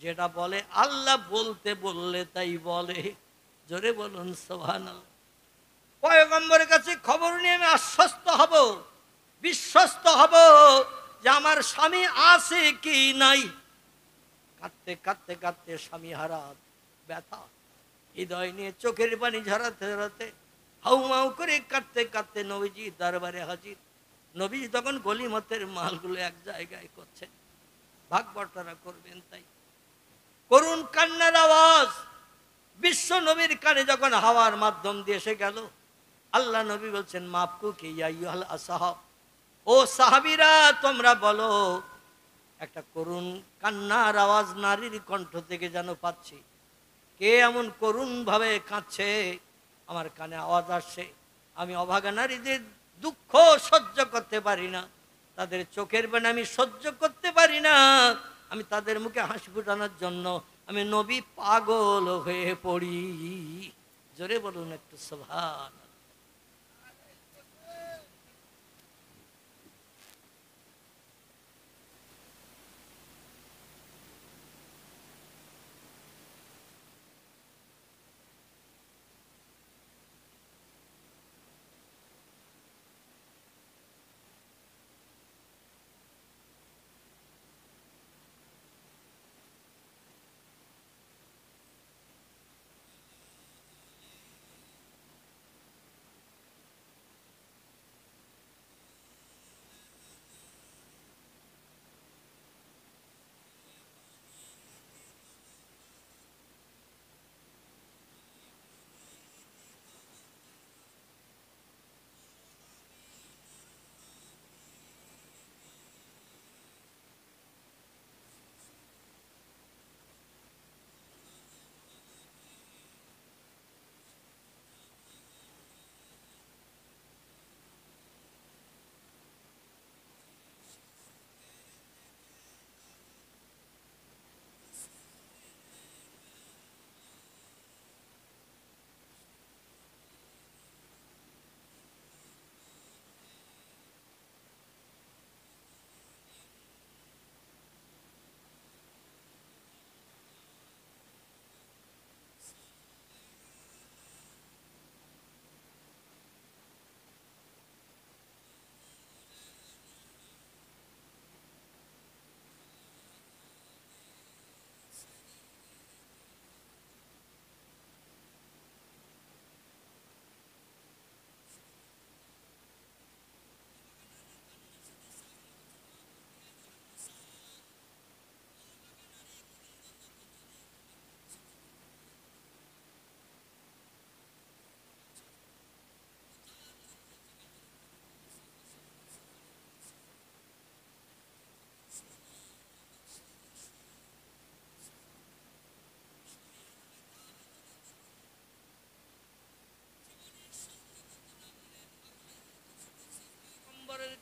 যেটা বলে আল্লাহ বলতে বললে তাই বলে। জোরে বলুন সুবহানাল্লাহ। পয়গম্বরের কাছে খবর নিয়ে আমি আশ্বস্ত হব, বিশ্বস্ত হব যে আমার স্বামী আছে কি নাই। কাঁদতে কাঁদতে কাঁদতে স্বামী হারা ব্যথা হৃদয় নিয়ে চোখের পানি ঝরাতে ঝরাতে হাউমাউ করে কাঁদতে কাঁদতে নবীজি দরবারে হাজির। নবী তখন গনিমতের মালগুলো এক জায়গায় করছেন, ভাগ বটরা করবেন। তাই করুণ কান্নার আওয়াজ বিশ্ব নবীর কানে যখন হাওয়ার মাধ্যম দিয়ে এসে গেল, আল্লাহ নবী বলছেন, মাফকু কি ইয়া আইয়ুহাল আসহাব, ও সাহাবীরা তোমরা বলো। একটা করুণ কান্নার আওয়াজ নারীর কণ্ঠ থেকে যেন পাচ্ছি। কে এমন করুণ ভাবে কাঁদছে? আমার কানে আওয়াজ আসছে। আমি অভাগা নারীদের দুঃখ সহ্য করতে পারি না, তাদের চোখের পানি আমি সহ্য করতে পারি না। আমি তাদের মুখে হাসি ফুটানোর জন্য আমি নবী পাগল হয়ে পড়ি। জোরে বলুন একটু সুবহানাল্লাহ।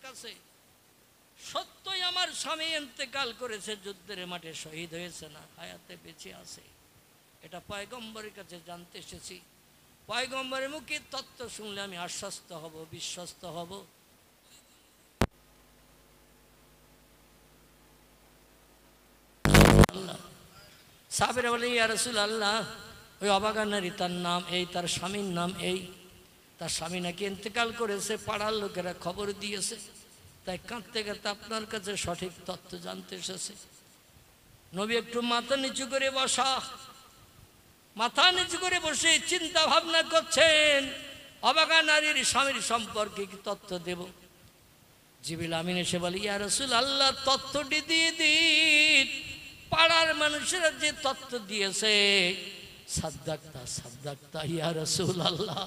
কাছে, সত্যই আমার স্বামী ইন্তেকাল করেছে, যুদ্ধের মাঠে শহীদ হয়েছে, না হায়াতে বেঁচে আছে, এটা পয়গম্বরের কাছে জানতে এসেছি। পয়গম্বরের মুখে তত্ত্ব শুনলে আমি আশ্বস্ত হব, বিশ্বস্ত হব। সাহাবীরা বলে, ইয়া রাসূলুল্লাহ, ওই অবাগা নারী, তার নাম এই, তার স্বামীর নাম এই, তার স্বামী নাকি ইন্তেকাল করেছে, পাড়ার লোকেরা খবর দিয়েছে, তাই কাঁদতে কাঁদতে আপনার কাছে সঠিক তথ্য জানতে এসেছে। নবী একটু মাথা নিচু করে বসা, মাথা নিচু করে বসে চিন্তা ভাবনা করছেন, অবাগা নারীর স্বামীর সম্পর্কে কি তথ্য দেব। জিবরিল আমিন এসে বলে, ইয়া রাসূলুল্লাহ, তথ্যটি দিয়ে দিন। পাড়ার মানুষেরা যে তথ্য দিয়েছে, সাদ্দাক্তা সাদ্দাক্তা ইয়া রাসূলুল্লাহ,